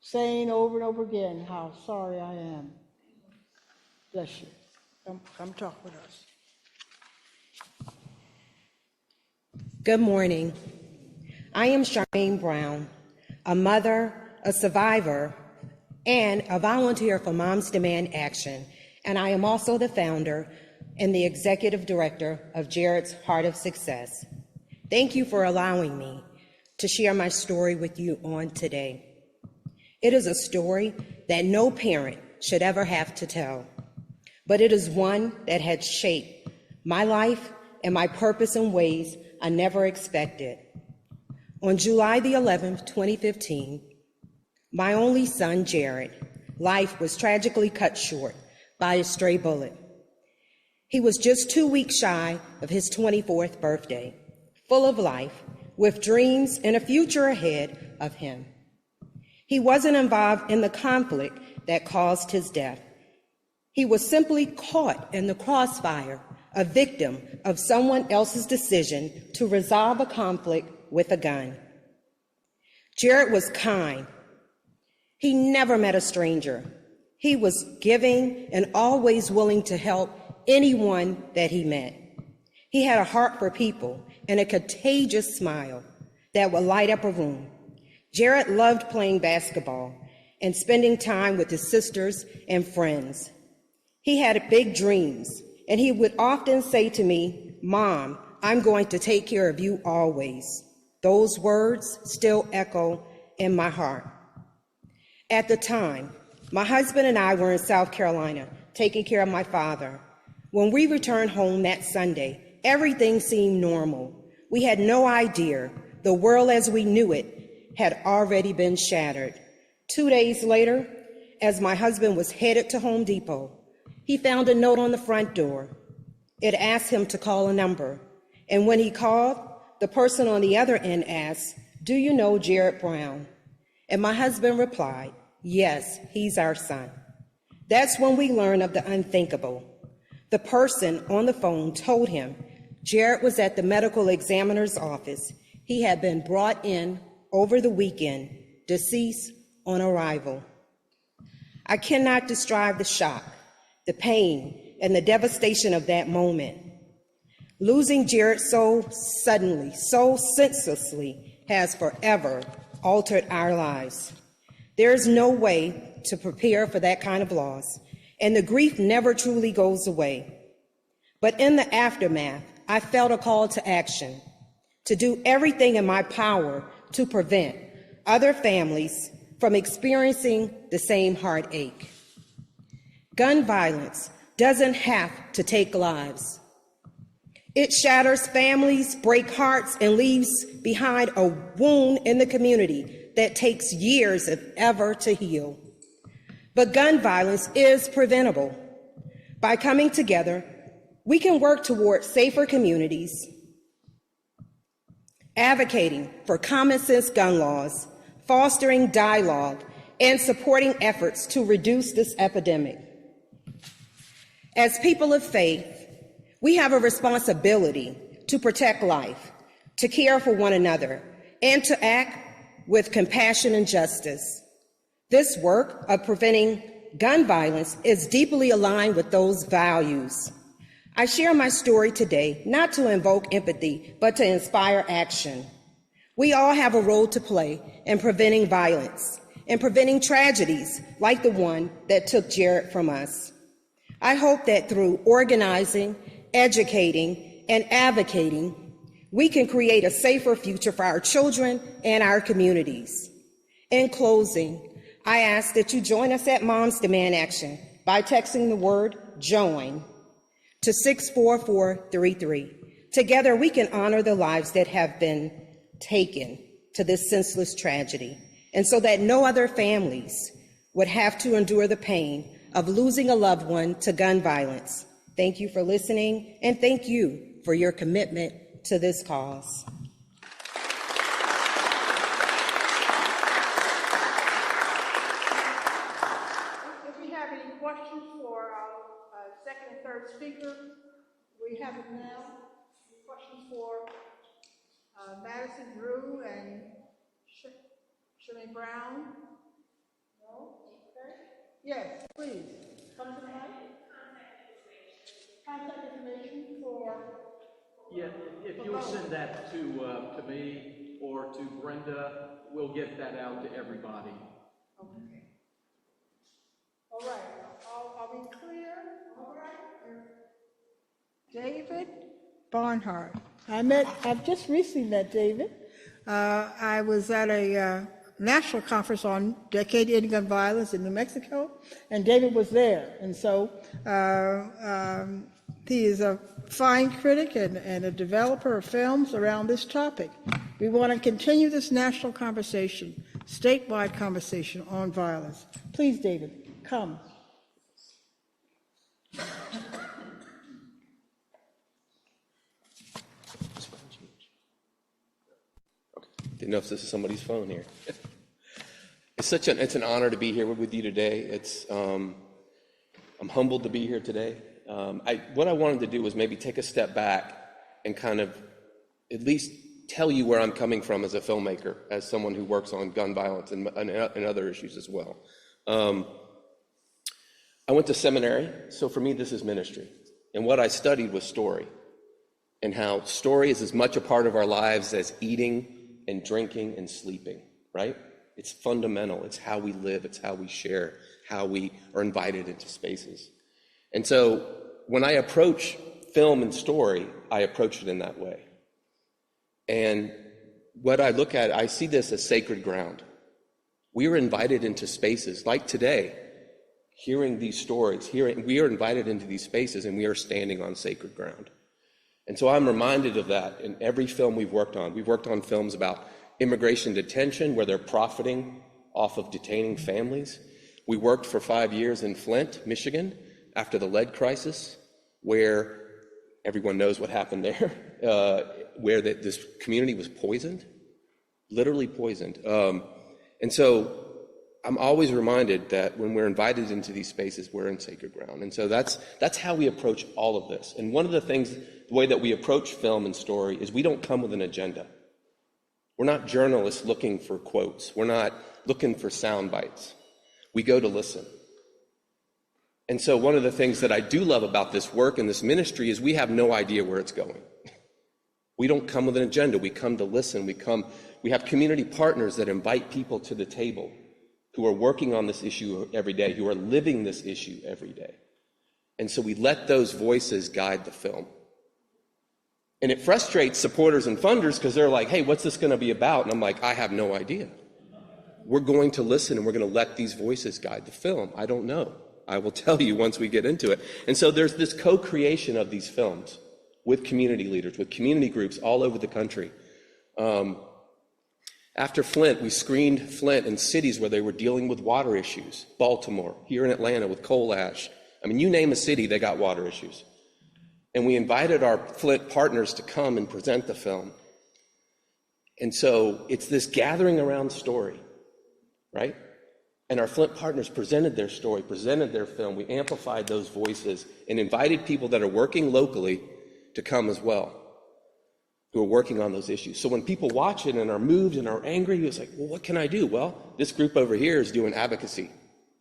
saying over and over again how sorry I am. Bless you. Come talk with us. Good morning. I am Charmaine Brown, a mother, a survivor, and a volunteer for Moms Demand Action, and I am also the founder and the executive director of Jared's Heart of Success. Thank you for allowing me to share my story with you on today. It is a story that no parent should ever have to tell, but it is one that had shaped my life and my purpose in ways I never expected. On July the 11th, 2015, my only son, Jared, life was tragically cut short by a stray bullet. He was just 2 weeks shy of his 24th birthday, full of life, with dreams and a future ahead of him. He wasn't involved in the conflict that caused his death. He was simply caught in the crossfire, a victim of someone else's decision to resolve a conflict with a gun. Jared was kind. He never met a stranger. He was giving and always willing to help anyone that he met. He had a heart for people and a contagious smile that would light up a room. Jared loved playing basketball and spending time with his sisters and friends. He had big dreams, and he would often say to me, "Mom, I'm going to take care of you always." Those words still echo in my heart. At the time, my husband and I were in South Carolina taking care of my father. When we returned home that Sunday, everything seemed normal. We had no idea the world as we knew it had already been shattered. 2 days later, as my husband was headed to Home Depot, he found a note on the front door. It asked him to call a number, and when he called, the person on the other end asked, "Do you know Jared Brown?" And my husband replied, Yes, he's our son. That's when we learn of the unthinkable. The person on the phone told him Jared was at the medical examiner's office. He had been brought in over the weekend, deceased on arrival. I cannot describe the shock, the pain, and the devastation of that moment. Losing Jared so suddenly, so senselessly, has forever altered our lives. There is no way to prepare for that kind of loss, and the grief never truly goes away. But in the aftermath, I felt a call to action, to do everything in my power to prevent other families from experiencing the same heartache. Gun violence doesn't have to take lives. It shatters families, breaks hearts, and leaves behind a wound in the community that takes years, if ever, to heal. But gun violence is preventable. By coming together, we can work toward safer communities, advocating for common sense gun laws, fostering dialogue, and supporting efforts to reduce this epidemic. As people of faith, we have a responsibility to protect life, to care for one another, and to act with compassion and justice. This work of preventing gun violence is deeply aligned with those values. I share my story today not to invoke empathy, but to inspire action. We all have a role to play in preventing violence and preventing tragedies like the one that took Jared from us. I hope that through organizing, educating, and advocating, we can create a safer future for our children and our communities. In closing, I ask that you join us at Moms Demand Action by texting the word JOIN to 64433. Together, we can honor the lives that have been taken to this senseless tragedy, and so that no other families would have to endure the pain of losing a loved one to gun violence. Thank you for listening, and thank you for your commitment to this cause. If we have any questions for our second and third speaker, we have it now. Any questions for Madison Drew and Shirley Brown? No? Okay. Yes, please. Come to the mic. Contact information for... Yeah, if you'll send that to me or to Brenda, we'll get that out to everybody. Okay. All right. Are we clear? All right. David Barnhart. I've just recently met David. I was at a national conference on Decade Ending Gun Violence in New Mexico, and David was there. And so he is a fine critic and a developer of films around this topic. We want to continue this national conversation, statewide conversation on violence. Please, David, come. Didn't know if this is somebody's phone here. It's an honor to be here with you today. I'm humbled to be here today. What I wanted to do was maybe take a step back and kind of at least tell you where I'm coming from as a filmmaker, as someone who works on gun violence and other issues as well. I went to seminary, so for me this is ministry. And what I studied was story, and how story is as much a part of our lives as eating and drinking and sleeping, right? It's fundamental. It's how we live. It's how we share, how we are invited into spaces. And so when I approach film and story, I approach it in that way. And what I look at, I see this as sacred ground. We are invited into spaces like today, hearing these stories, we are invited into these spaces and we are standing on sacred ground. And so I'm reminded of that in every film we've worked on. We've worked on films about immigration detention, where they're profiting off of detaining families. We worked for 5 years in Flint, Michigan, after the lead crisis, where everyone knows what happened there, where this community was poisoned, literally poisoned. And so I'm always reminded that when we're invited into these spaces, we're in sacred ground. And so that's how we approach all of this. And one of the things, the way that we approach film and story is we don't come with an agenda. We're not journalists looking for quotes. We're not looking for sound bites. We go to listen. And so one of the things that I do love about this work and this ministry is we have no idea where it's going. We don't come with an agenda. We come to listen. We have community partners that invite people to the table who are working on this issue every day, who are living this issue every day. And so we let those voices guide the film. And it frustrates supporters and funders because they're like, hey, what's this going to be about? And I'm like, I have no idea. We're going to listen and we're going to let these voices guide the film. I don't know. I will tell you once we get into it. And so there's this co-creation of these films with community leaders, with community groups all over the country. After Flint, we screened Flint in cities where they were dealing with water issues. Baltimore, here in Atlanta with coal ash. I mean, you name a city, they got water issues. And we invited our Flint partners to come and present the film. And so it's this gathering around story, right? And our Flint partners presented their story, presented their film. We amplified those voices and invited people that are working locally to come as well, who are working on those issues. So when people watch it and are moved and are angry, it's like, well, what can I do? Well, this group over here is doing advocacy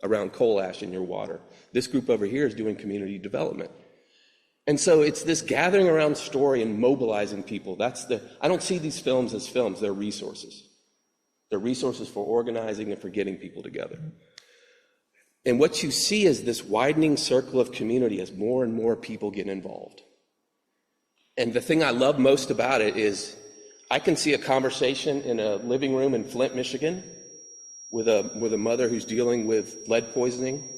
around coal ash in your water. This group over here is doing community development. And so it's this gathering around story and mobilizing people. I don't see these films as films, they're resources. They're resources for organizing and for getting people together. And what you see is this widening circle of community as more and more people get involved. And the thing I love most about it is I can see a conversation in a living room in Flint, Michigan, with a mother who's dealing with lead poisoning,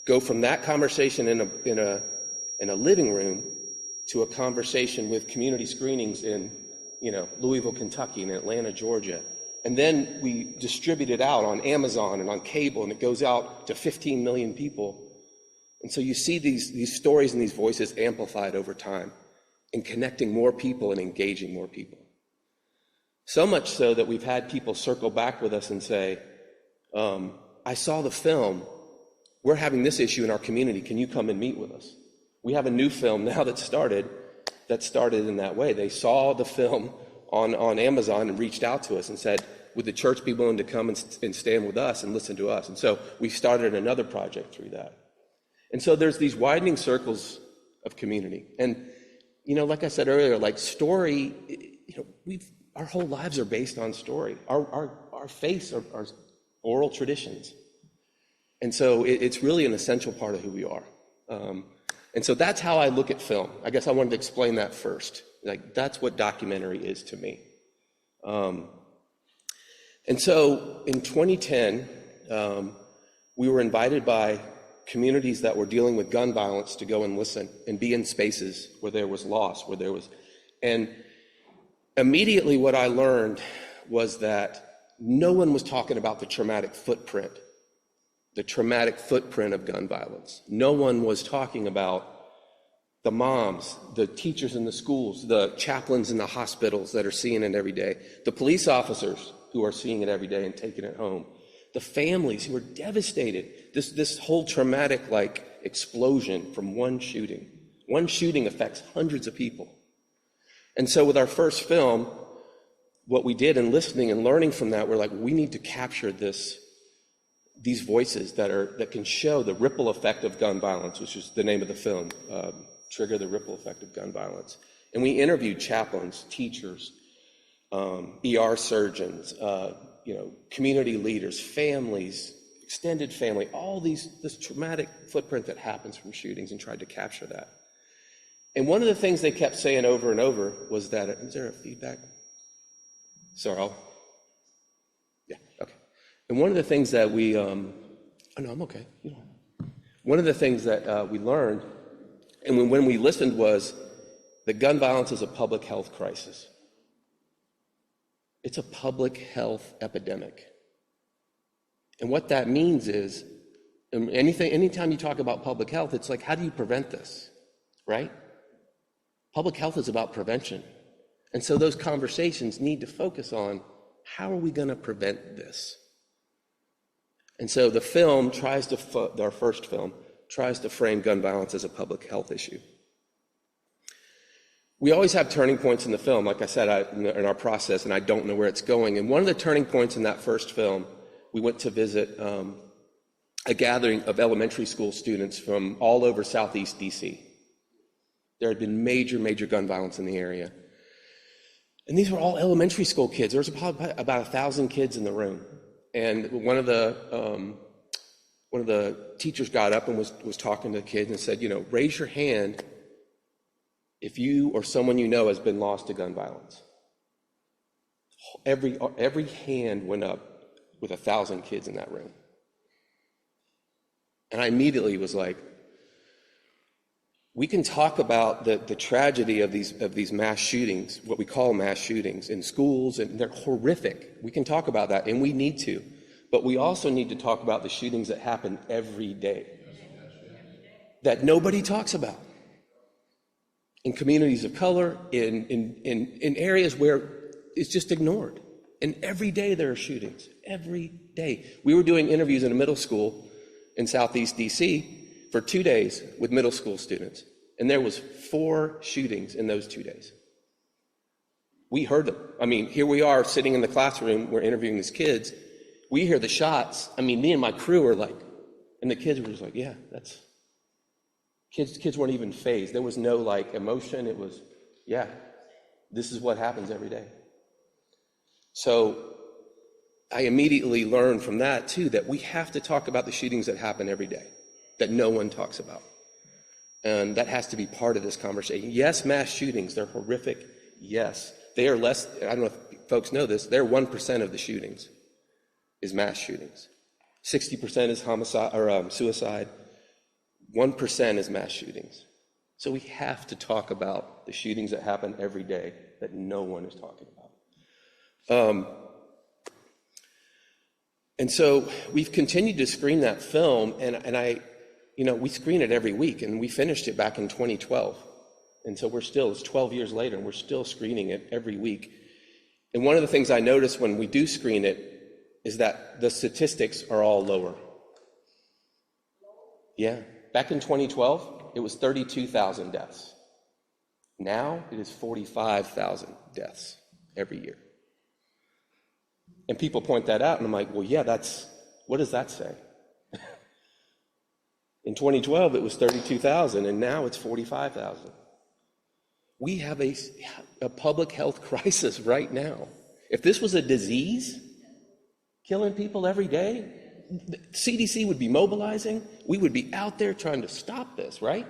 go from that conversation in a living room to a conversation with community screenings in, Louisville, Kentucky, and Atlanta, Georgia. And then we distribute it out on Amazon and on cable, and it goes out to 15 million people. And so you see these stories and these voices amplified over time, and connecting more people and engaging more people. So much so that we've had people circle back with us and say, I saw the film. We're having this issue in our community. Can you come and meet with us? We have a new film now that started in that way. They saw the film on Amazon and reached out to us and said, would the church be willing to come and stand with us and listen to us? And so we started another project through that. And so there's these widening circles of community. And like I said earlier, like story, our whole lives are based on story. Our faiths are oral traditions. And so it's really an essential part of who we are. And so that's how I look at film. I guess I wanted to explain that first. Like, that's what documentary is to me. And so in 2010, we were invited by communities that were dealing with gun violence to go and listen and be in spaces where there was loss, and immediately what I learned was that no one was talking about the traumatic footprint of gun violence. No one was talking about the moms, the teachers in the schools, the chaplains in the hospitals that are seeing it every day, the police officers who are seeing it every day and taking it home, the families who are devastated. This whole traumatic explosion from one shooting. One shooting affects hundreds of people. And so with our first film, what we did in listening and learning from that, we're like, we need to capture these voices that can show the ripple effect of gun violence, which is the name of the film, Trigger the Ripple Effect of Gun Violence. And we interviewed chaplains, teachers, ER surgeons, community leaders, families, extended family, all this traumatic footprint that happens from shootings, and tried to capture that. And one of the things they kept saying over and over was that, is there a feedback? Sorry, yeah, okay. And one of the things that we, no, I'm okay. One of the things that we learned, and when we listened, was that gun violence is a public health crisis. It's a public health epidemic. And what that means is, anytime you talk about public health, it's like, how do you prevent this, right? Public health is about prevention. And so those conversations need to focus on, how are we going to prevent this? And so the film our first film, tries to frame gun violence as a public health issue. We always have turning points in the film, like I said, in our process, and I don't know where it's going. And one of the turning points in that first film, we went to visit a gathering of elementary school students from all over Southeast DC. There had been major, major gun violence in the area. And these were all elementary school kids. There was about 1,000 kids in the room. And one of the teachers got up and was talking to the kids and said, raise your hand if you or someone you know has been lost to gun violence. Every hand went up with 1,000 kids in that room. And I immediately was like, we can talk about the tragedy of these mass shootings, what we call mass shootings in schools, and they're horrific. We can talk about that, and we need to. But we also need to talk about the shootings that happen every day that nobody talks about. In communities of color, in areas where it's just ignored. And every day there are shootings, every day. We were doing interviews in a middle school in Southeast DC for 2 days with middle school students. And there was 4 shootings in those 2 days. We heard them. I mean, here we are sitting in the classroom, we're interviewing these kids. We hear the shots. I mean, me and my crew were like, and the kids were just like, yeah, that's, kids weren't even fazed. There was no like emotion. It was, yeah, this is what happens every day. So I immediately learned from that too, that we have to talk about the shootings that happen every day, that no one talks about. And that has to be part of this conversation. Yes, mass shootings, they're horrific. Yes, they are less, I don't know if folks know this, they're 1% of the shootings is mass shootings. 60% is homicide or suicide. 1% is mass shootings. So we have to talk about the shootings that happen every day that no one is talking about. And so we've continued to screen that film, and we screen it every week, and we finished it back in 2012. And so it's 12 years later, and we're still screening it every week. And one of the things I notice when we do screen it is that the statistics are all lower. Yeah, back in 2012, it was 32,000 deaths. Now it is 45,000 deaths every year. And people point that out, and I'm like, well, yeah, what does that say? In 2012, it was 32,000, and now it's 45,000. We have a public health crisis right now. If this was a disease killing people every day, the CDC would be mobilizing. We would be out there trying to stop this, right?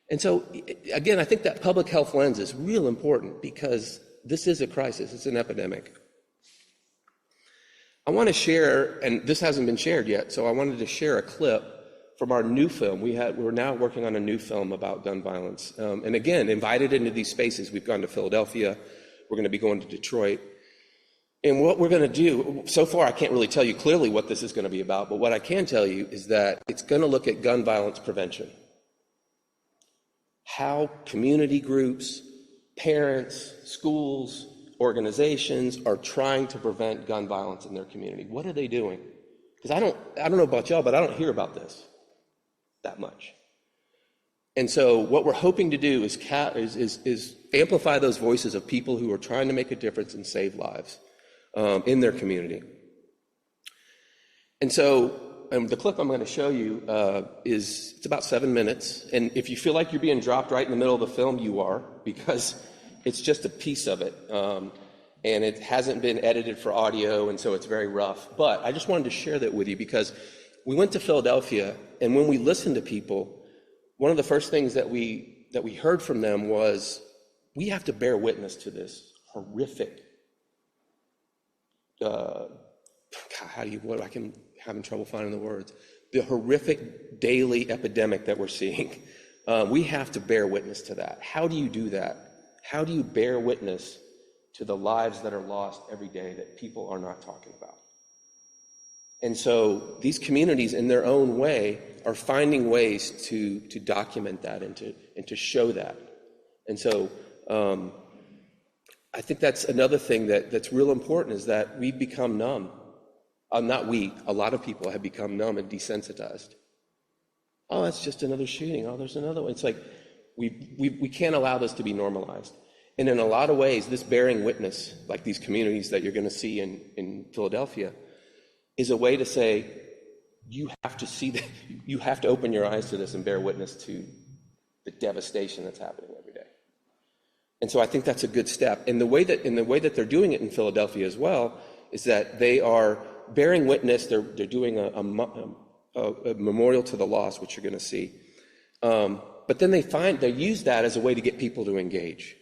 And so, again, I think that public health lens is real important because this is a crisis. It's an epidemic. I want to share, and this hasn't been shared yet, so I wanted to share a clip from our new film. We're now working on a new film about gun violence. And again, invited into these spaces. We've gone to Philadelphia. We're going to be going to Detroit. And what we're going to do, so far I can't really tell you clearly what this is going to be about, but what I can tell you is that it's going to look at gun violence prevention. How community groups, parents, schools, organizations are trying to prevent gun violence in their community. What are they doing? Because I don't know about y'all, but I don't hear about this that much. And so what we're hoping to do is amplify those voices of people who are trying to make a difference and save lives in their community. And so the clip I'm going to show you it's about 7 minutes. And if you feel like you're being dropped right in the middle of the film, you are, because it's just a piece of it. And it hasn't been edited for audio, and so it's very rough. But I just wanted to share that with you because we went to Philadelphia, and when we listened to people, one of the first things that we heard from them was, we have to bear witness to this horrific, I'm having trouble finding the words, the horrific daily epidemic that we're seeing. We have to bear witness to that. How do you do that? How do you bear witness to the lives that are lost every day that people are not talking about? And so these communities in their own way are finding ways to document that and to show that. And so I think that's another thing that's real important, is that we've become numb not we, a lot of people have become numb and desensitized. Oh, that's just another shooting. Oh, there's another one. It's like we can't allow this to be normalized. And in a lot of ways, this bearing witness, like these communities that you're going to see in Philadelphia, is a way to say, you have to see that, you have to open your eyes to this and bear witness to the devastation that's happening every day. And so I think that's a good step. And the way that they're doing it in Philadelphia as well is that they are bearing witness. They're doing a memorial to the lost, which you're going to see. But then they use that as a way to get people to engage.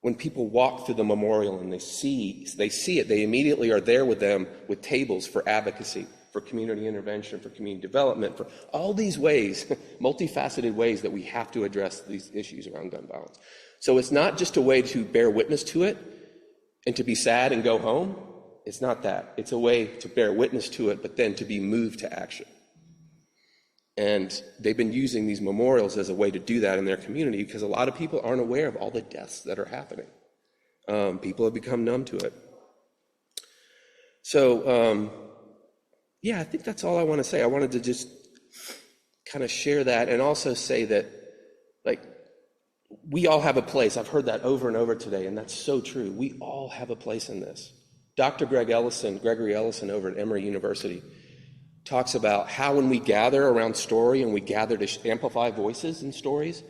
When people walk through the memorial and they see it, they immediately are there with them with tables for advocacy, for community intervention, for community development, for all these ways, multifaceted ways that we have to address these issues around gun violence. So it's not just a way to bear witness to it and to be sad and go home. It's not that. It's a way to bear witness to it, but then to be moved to action. And they've been using these memorials as a way to do that in their community because a lot of people aren't aware of all the deaths that are happening. People have become numb to it. So, I think that's all I want to say. I wanted to just kind of share that and also say that, like, we all have a place. I've heard that over and over today, and that's so true. We all have a place in this. Dr. Gregory Ellison over at Emory University talks about how when we gather around story and we gather to amplify voices in stories,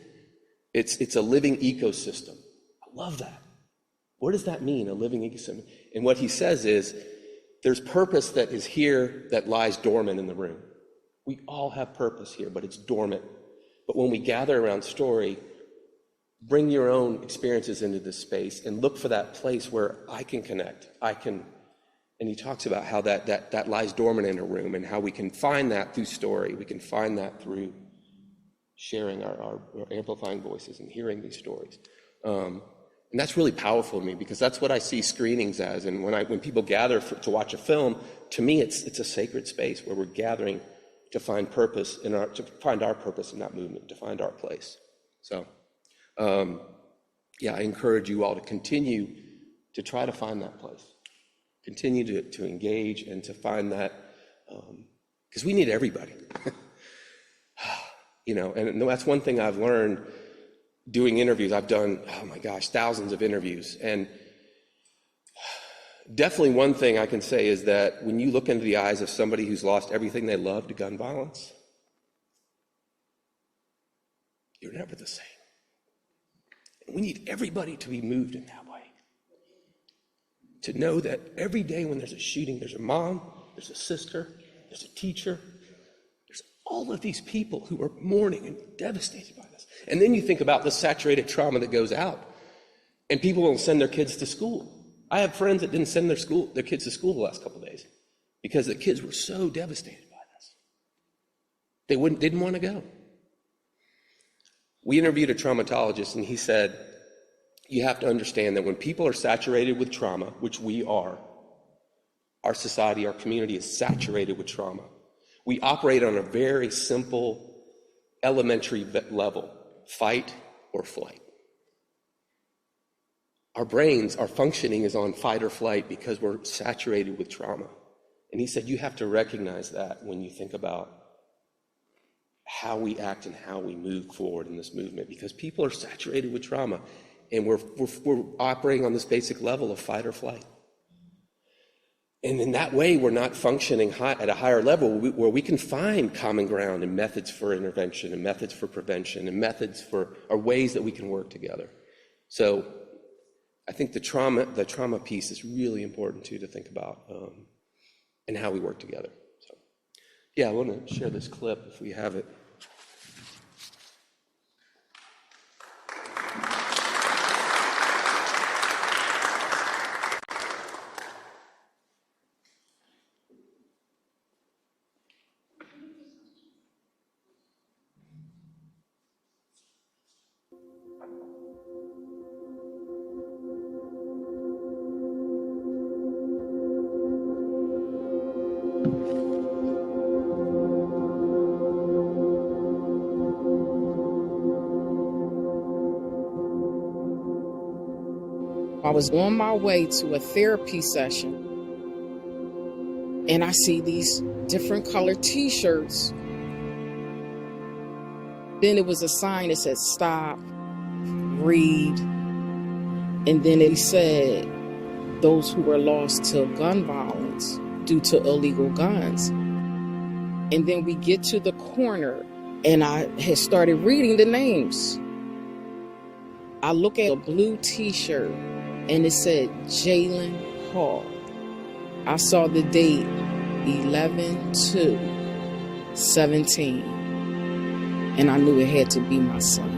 it's a living ecosystem. I love that. What does that mean, a living ecosystem? And what he says is there's purpose that is here that lies dormant in the room. We all have purpose here, but it's dormant. But when we gather around story, bring your own experiences into this space and look for that place where I can connect. And he talks about how that lies dormant in a room and how we can find that through story. We can find that through sharing our amplifying voices and hearing these stories. And that's really powerful to me because that's what I see screenings as. And when people gather to watch a film, to me it's a sacred space where we're gathering to find purpose to find our purpose in that movement, to find our place. So, I encourage you all to continue to try to find that place. Continue to engage and to find that, because we need everybody. And that's one thing I've learned doing interviews. I've done, thousands of interviews. And definitely one thing I can say is that when you look into the eyes of somebody who's lost everything they love to gun violence, you're never the same. And we need everybody to be moved in that way. To know that every day when there's a shooting, there's a mom, there's a sister, there's a teacher, there's all of these people who are mourning and devastated by this. And then you think about the saturated trauma that goes out, and people won't send their kids to school. I have friends that didn't send their kids to school the last couple of days because the kids were so devastated by this. They didn't want to go. We interviewed a traumatologist, and he said, you have to understand that when people are saturated with trauma, which we are, our society, our community is saturated with trauma. We operate on a very simple, elementary level, fight or flight. Our brains, our functioning is on fight or flight because we're saturated with trauma. And he said, you have to recognize that when you think about how we act and how we move forward in this movement, because people are saturated with trauma. And we're operating on this basic level of fight or flight. And in that way, we're not functioning at a higher level where we can find common ground and methods for intervention and methods for prevention and methods or ways that we can work together. So I think the trauma piece is really important too to think about and how we work together. So, I want to share this clip if we have it. I was on my way to a therapy session and I see these different colored t-shirts. Then it was a sign that said, stop, read. And then it said, those who were lost to gun violence due to illegal guns. And then we get to the corner, and I had started reading the names. I look at a blue t-shirt, and it said Jalen Hall. I saw the date 11/2/17, and I knew it had to be my son.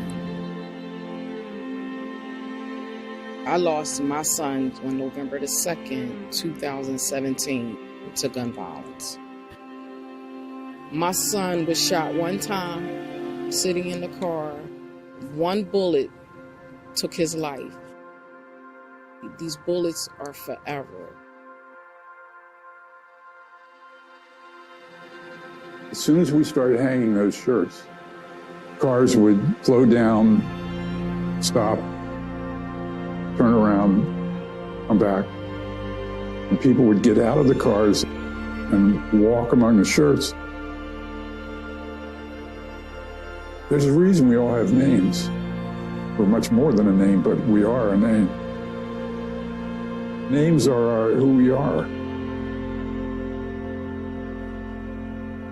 I lost my son on November 2nd, 2017 to gun violence. My son was shot one time, sitting in the car. One bullet took his life. These bullets are forever. As soon as we started hanging those shirts, cars would slow down, stop, turn around, come back, and people would get out of the cars and walk among the shirts. There's a reason we all have names. We're much more than a name, but we are a name. Names are who we are.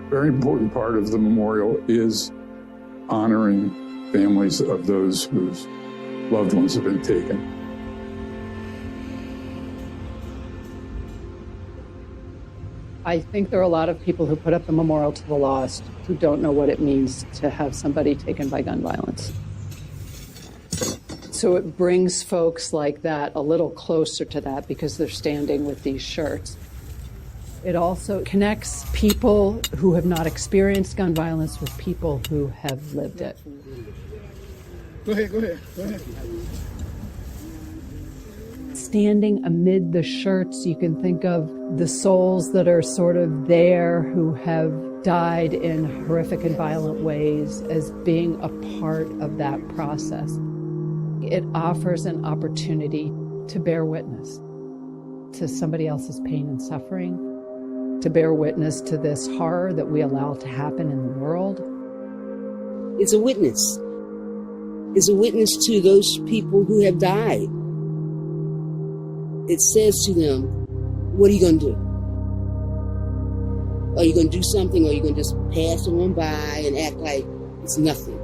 Very important part of the memorial is honoring families of those whose loved ones have been taken. I think there are a lot of people who put up the memorial to the lost who don't know what it means to have somebody taken by gun violence. So it brings folks like that a little closer to that because they're standing with these shirts. It also connects people who have not experienced gun violence with people who have lived it. Go ahead. Standing amid the shirts, you can think of the souls that are sort of there who have died in horrific and violent ways as being a part of that process. It offers an opportunity to bear witness to somebody else's pain and suffering, to bear witness to this horror that we allow to happen in the world. It's a witness. It's a witness to those people who have died. It says to them, what are you going to do? Are you going to do something, or are you going to just pass on by and act like it's nothing?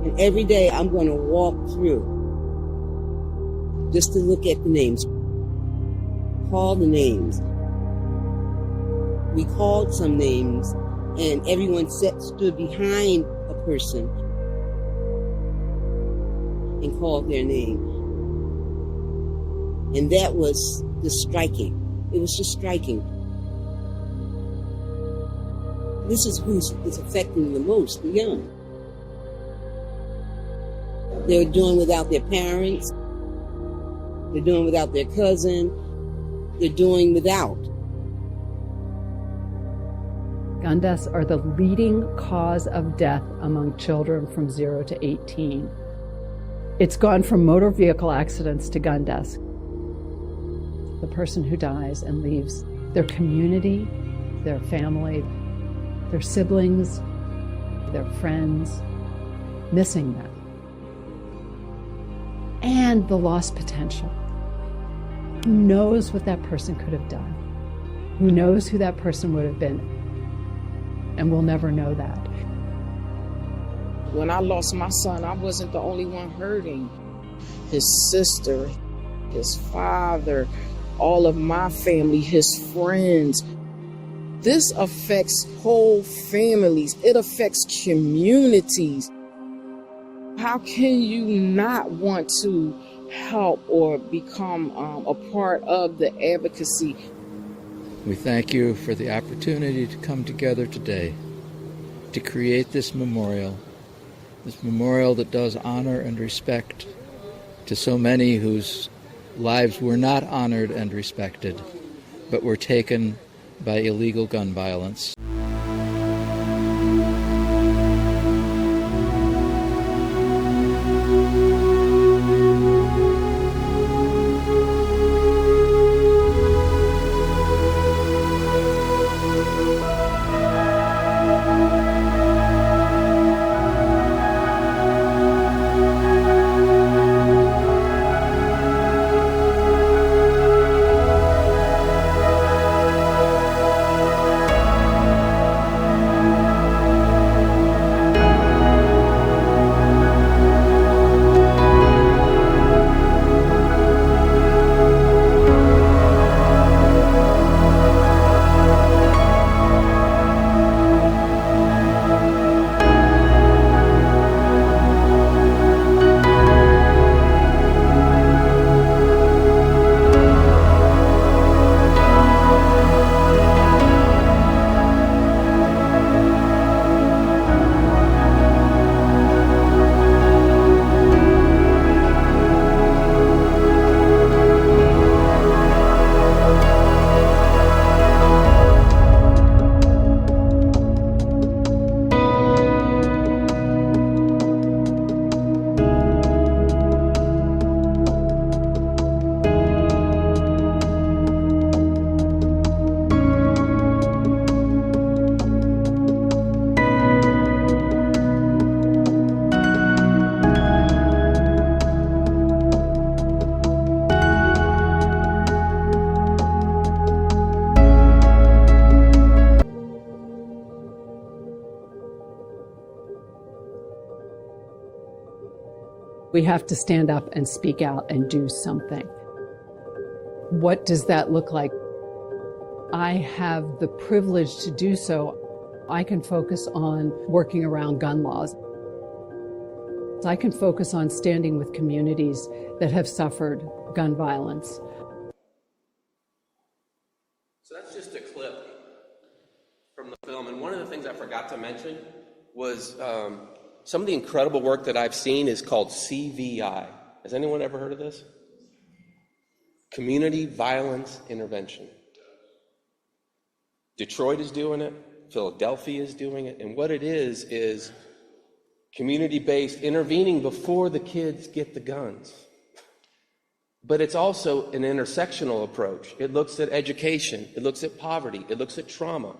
And every day I'm going to walk through just to look at the names. Call the names. We called some names, and everyone stood behind a person and called their name. And that was just striking. It was just striking. This is who is affecting the most, the young. They're doing without their parents. They're doing without their cousin. They're doing without. Gun deaths are the leading cause of death among children from 0 to 18. It's gone from motor vehicle accidents to gun deaths. The person who dies and leaves their community, their family, their siblings, their friends, missing them. And the lost potential. Who knows what that person could have done? Who knows who that person would have been? And we'll never know that. When I lost my son, I wasn't the only one hurting. His sister, his father, all of my family, his friends. This affects whole families. It affects communities. How can you not want to help or become a part of the advocacy? We thank you for the opportunity to come together today to create this memorial that does honor and respect to so many whose lives were not honored and respected, but were taken by illegal gun violence. We have to stand up and speak out and do something. What does that look like? I have the privilege to do so. I can focus on working around gun laws. I can focus on standing with communities that have suffered gun violence. So that's just a clip from the film. And one of the things I forgot to mention was some of the incredible work that I've seen is called CVI. Has anyone ever heard of this? Community Violence Intervention. Detroit is doing it. Philadelphia is doing it. And what it is community-based intervening before the kids get the guns. But it's also an intersectional approach. It looks at education. It looks at poverty. It looks at trauma.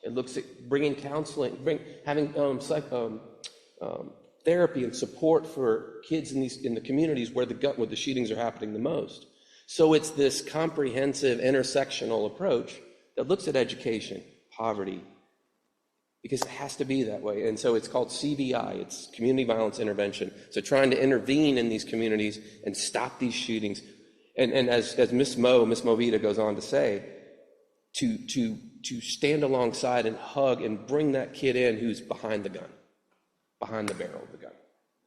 It looks at bringing counseling, having therapy and support for kids in the communities where the shootings are happening the most. So it's this comprehensive intersectional approach that looks at education, poverty, because it has to be that way. And so it's called CVI, it's Community Violence Intervention. So trying to intervene in these communities and stop these shootings. And as Miss Movita goes on to say, to stand alongside and hug and bring that kid in who's behind the gun, behind the barrel of the gun,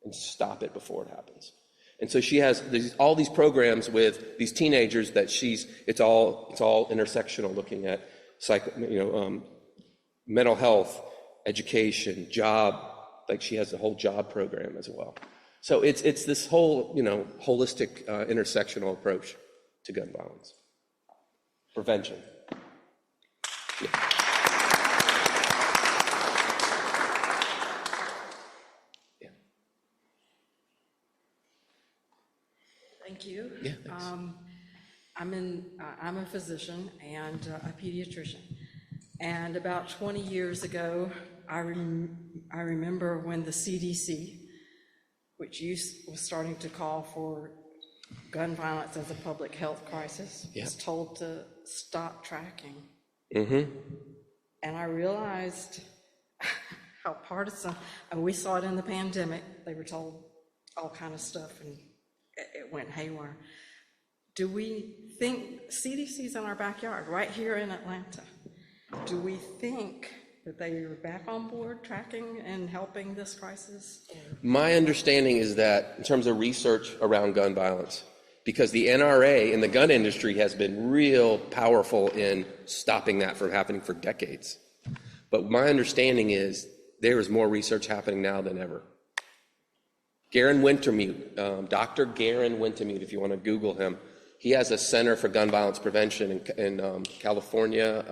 and stop it before it happens. And so she has all these programs with these teenagers that it's all intersectional, looking at mental health, education, job, like she has a whole job program as well. So it's this whole, holistic intersectional approach to gun violence. Prevention. Yeah. Thank you. Yeah, I'm a physician and a pediatrician. And about 20 years ago, I remember when the CDC, which was starting to call for gun violence as a public health crisis, was told to stop tracking. Mm-hmm. And I realized how partisan, and we saw it in the pandemic. They were told all kind of stuff, and it went haywire. Do we think CDC's in our backyard, right here in Atlanta? Do we think that they are back on board tracking and helping this crisis? My understanding is that in terms of research around gun violence, because the NRA and the gun industry has been real powerful in stopping that from happening for decades. But my understanding is there is more research happening now than ever. Garen Wintermute, Dr. Garen Wintermute, if you want to Google him, he has a Center for Gun Violence Prevention in California.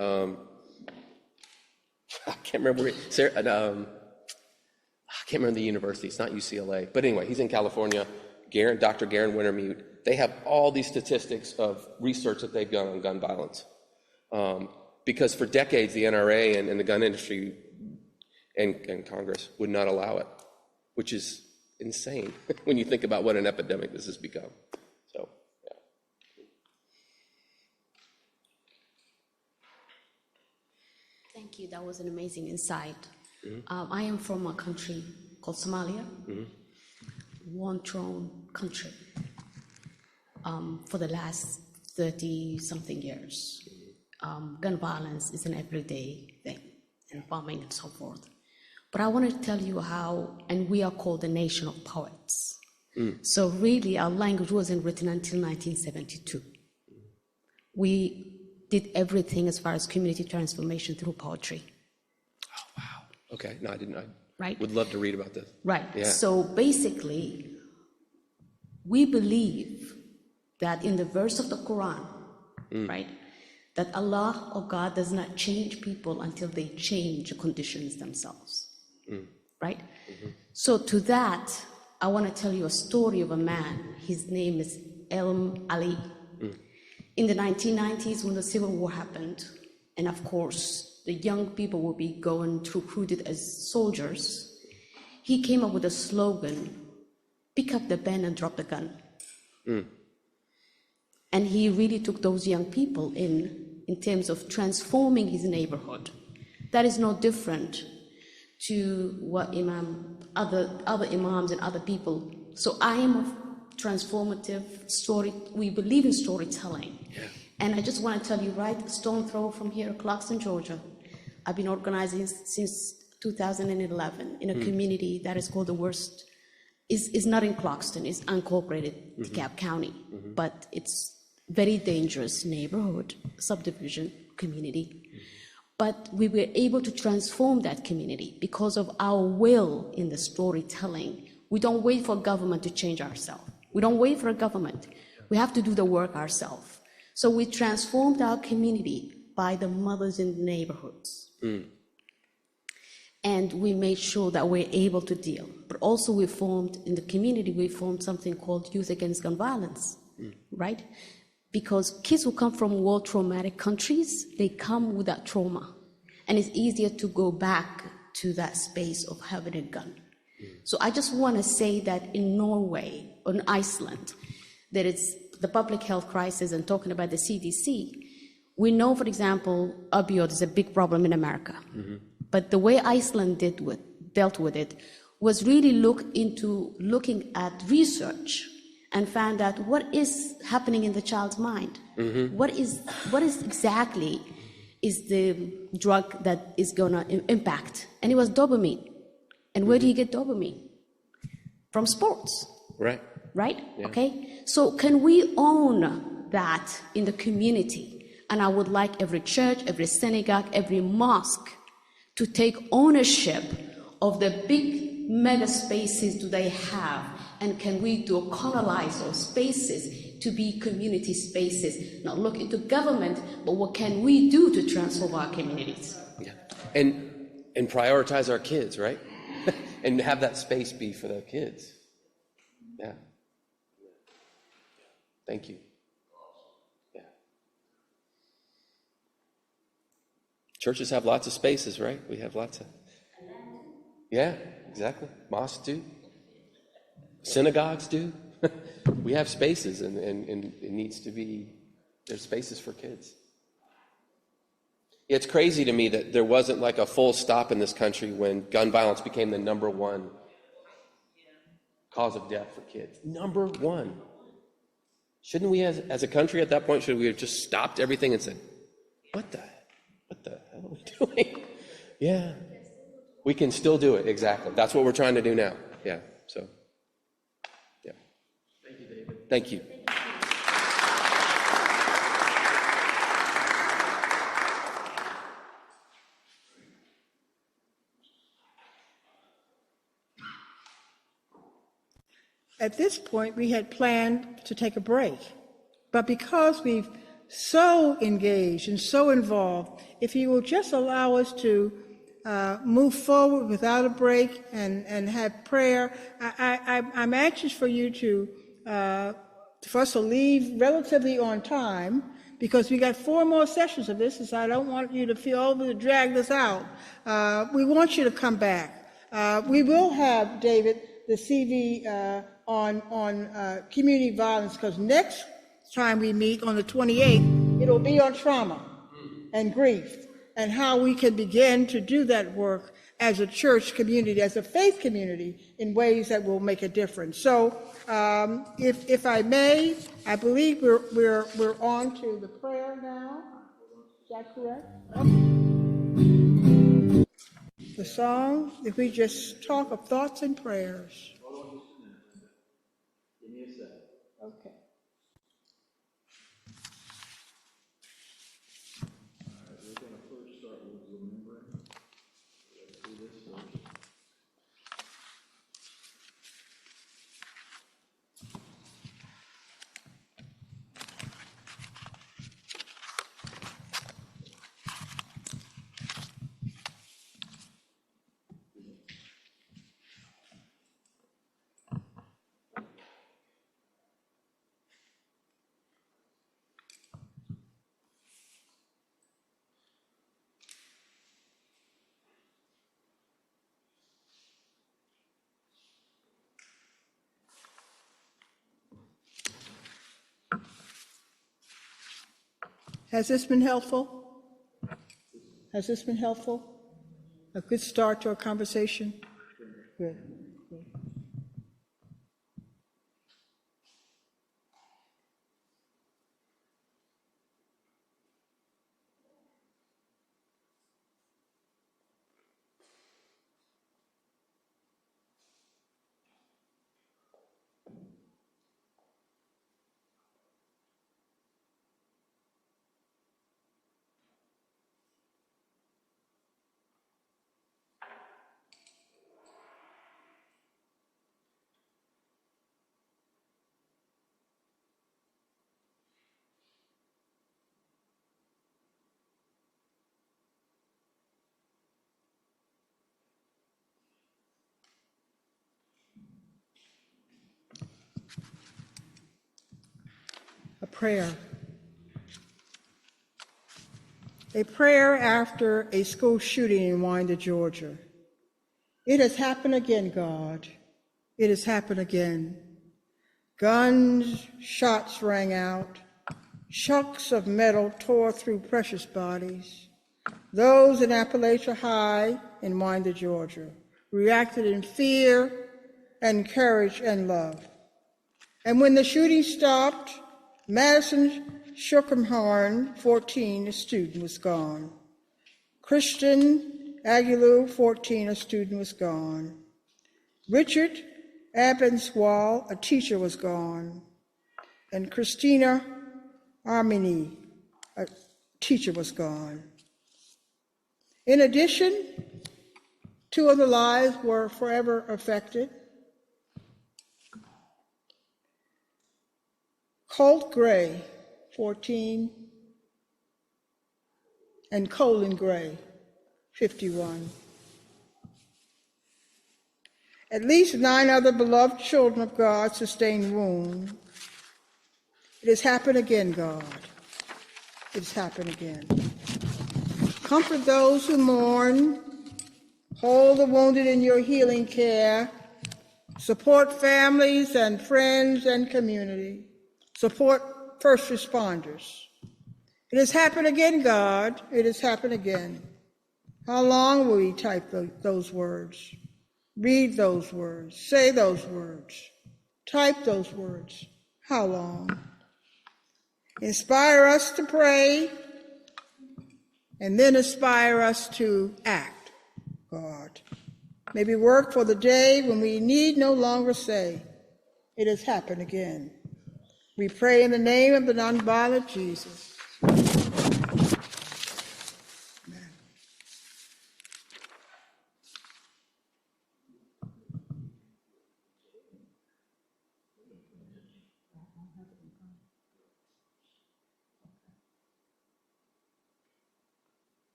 I can't remember. I can't remember the university. It's not UCLA, but anyway, he's in California. Dr. Garen Wintermute. They have all these statistics of research that they've done on gun violence, because for decades the NRA and the gun industry and Congress would not allow it, which is insane when you think about what an epidemic this has become. So, yeah. Thank you. That was an amazing insight. Mm-hmm. I am from a country called Somalia, one throne country for the last 30-something years. Gun violence is an everyday thing, and bombing and so forth. But I want to tell you how, and we are called the nation of poets. So really, our language wasn't written until 1972. We did everything as far as community transformation through poetry. Oh, wow. Okay. No, I didn't. Right. Would love to read about this. Right. Yeah. So basically, we believe that in the verse of the Quran, right, that Allah or God does not change people until they change the conditions themselves. Right? Mm-hmm. So to that, I want to tell you a story of a man. His name is Ali. In the 1990s, when the Civil War happened, and of course, the young people will be going to recruited as soldiers, he came up with a slogan, pick up the pen and drop the gun. And he really took those young people in terms of transforming his neighborhood. That is no different to what other imams and other people So I am a transformative story. We believe in storytelling. Yeah. And I just want to tell you, right, stone throw from here, Clarkston, Georgia. I've been organizing since 2011 in a community that is called the worst. Is not in Clarkston, it's unincorporated DeKalb County, but it's very dangerous neighborhood, subdivision community. But we were able to transform that community because of our will in the storytelling. We don't wait for government to change ourselves. We don't wait for a government. We have to do the work ourselves. So we transformed our community by the mothers in the neighborhoods. And we made sure that we're able to deal. But also we formed, in the community, we formed something called Youth Against Gun Violence, right? Because kids who come from war traumatic countries, they come with that trauma. And it's easier to go back to that space of having a gun. So I just want to say that in Norway, or in Iceland, there is the public health crisis, and talking about the CDC, we know, for example, opioid is a big problem in America. But the way Iceland dealt with it was really looking at research and found out what is happening in the child's mind. What is exactly is the drug that is going to impact? And it was dopamine. And where do you get dopamine? From sports. Right. Right? Yeah. Okay. So can we own that in the community? And I would like every church, every synagogue, every mosque to take ownership of the big mega spaces do they have, and can we colonize those spaces to be community spaces? Not look into government, but what can we do to transform our communities? Yeah. And prioritize our kids, right? And have that space be for the kids. Yeah. Thank you. Yeah. Churches have lots of spaces, right? We have lots of. Yeah, exactly. Mosques do. Synagogues do. We have spaces, and it needs to be, there's spaces for kids. It's crazy to me that there wasn't like a full stop in this country when gun violence became the number one cause of death for kids. Number one. Shouldn't we, as a country at that point, should we have just stopped everything and said, what the hell are we doing? Yeah. We can still do it, exactly. That's what we're trying to do now. Yeah, so, yeah. Thank you, David. Thank you. At this point, we had planned to take a break, but because we've so engaged and so involved, if you will just allow us to move forward without a break and have prayer, I'm anxious for you for us to leave relatively on time, because we got 4 more sessions of this, and so I don't want you to feel over to drag this out. We want you to come back. We will have, David, the CV on community violence, because next time we meet on the 28th, it'll be on trauma and grief and how we can begin to do that work as a church community, as a faith community, in ways that will make a difference. So, if I may, I believe we're on to the prayer now. Is that correct? The song, if we just talk of thoughts and prayers. Okay. We're going to first start with remembering. Let's do this first. Has this been helpful? Has this been helpful? A good start to our conversation? Good. prayer. A prayer after a school shooting in Winder, Georgia. It has happened again, God. It has happened again. Guns, shots rang out. Chunks of metal tore through precious bodies. Those in Apalachee High in Winder, Georgia, reacted in fear and courage and love. And when the shooting stopped, Madison Schuckenhorn, 14, a student, was gone. Christian Aguilu, 14, a student, was gone. Richard Abenswall, a teacher, was gone. And Christina Armini, a teacher, was gone. In addition, 2 other lives were forever affected. Colt Gray, 14, and Colin Gray, 51. At least 9 other beloved children of God sustained wounds. It has happened again, God. It has happened again. Comfort those who mourn. Hold the wounded in your healing care. Support families and friends and community. Support first responders. It has happened again, God. It has happened again. How long will we type those words? Read those words. Say those words. Type those words. How long? Inspire us to pray, and then inspire us to act, God. Maybe work for the day when we need no longer say, it has happened again. We pray in the name of the nonviolent Jesus. Amen.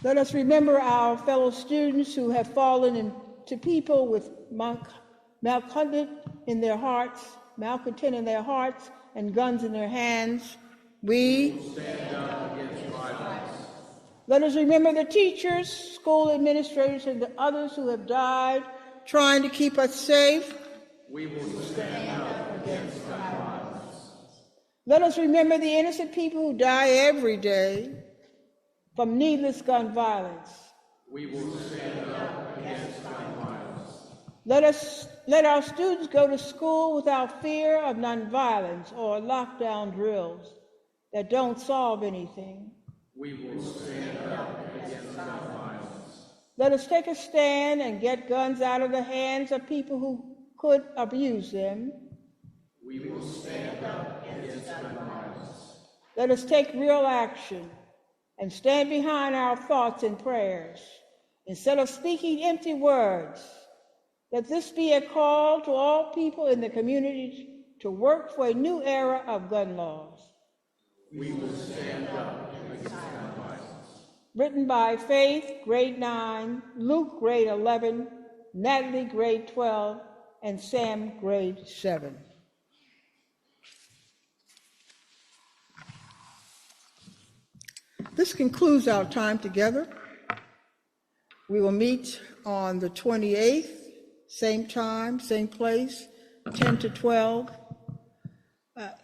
Let us remember our fellow students who have fallen into people with malcontent in their hearts, and guns in their hands. We stand up against violence. Let us remember the teachers, school administrators, and the others who have died trying to keep us safe. We will stand up against violence. Let us remember the innocent people who die every day from needless gun violence. We will stand up against gun violence. Let our students go to school without fear of nonviolence or lockdown drills that don't solve anything. We will stand up against gun violence. Let us take a stand and get guns out of the hands of people who could abuse them. We will stand up against gun violence. Let us take real action and stand behind our thoughts and prayers instead of speaking empty words. Let this be a call to all people in the community to work for a new era of gun laws. We will stand up against gun violence. Written by Faith, grade 9, Luke, grade 11, Natalie, grade 12, and Sam, grade 7. This concludes our time together. We will meet on the 28th, same time, same place, 10 to 12.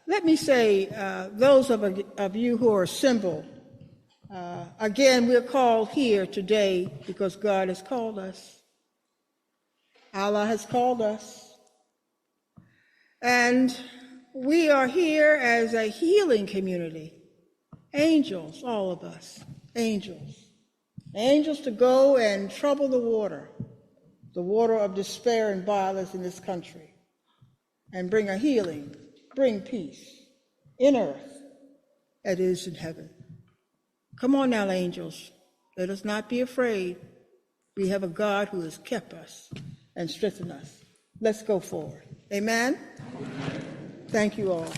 Let me say, those of you who are assembled, again, we're called here today because God has called us. Allah has called us. And we are here as a healing community. Angels, all of us, angels. Angels to go and trouble the water of despair and violence in this country, and bring a healing, bring peace in earth as it is in heaven. Come on now, angels. Let us not be afraid. We have a God who has kept us and strengthened us. Let's go forward. Amen? Amen. Thank you all.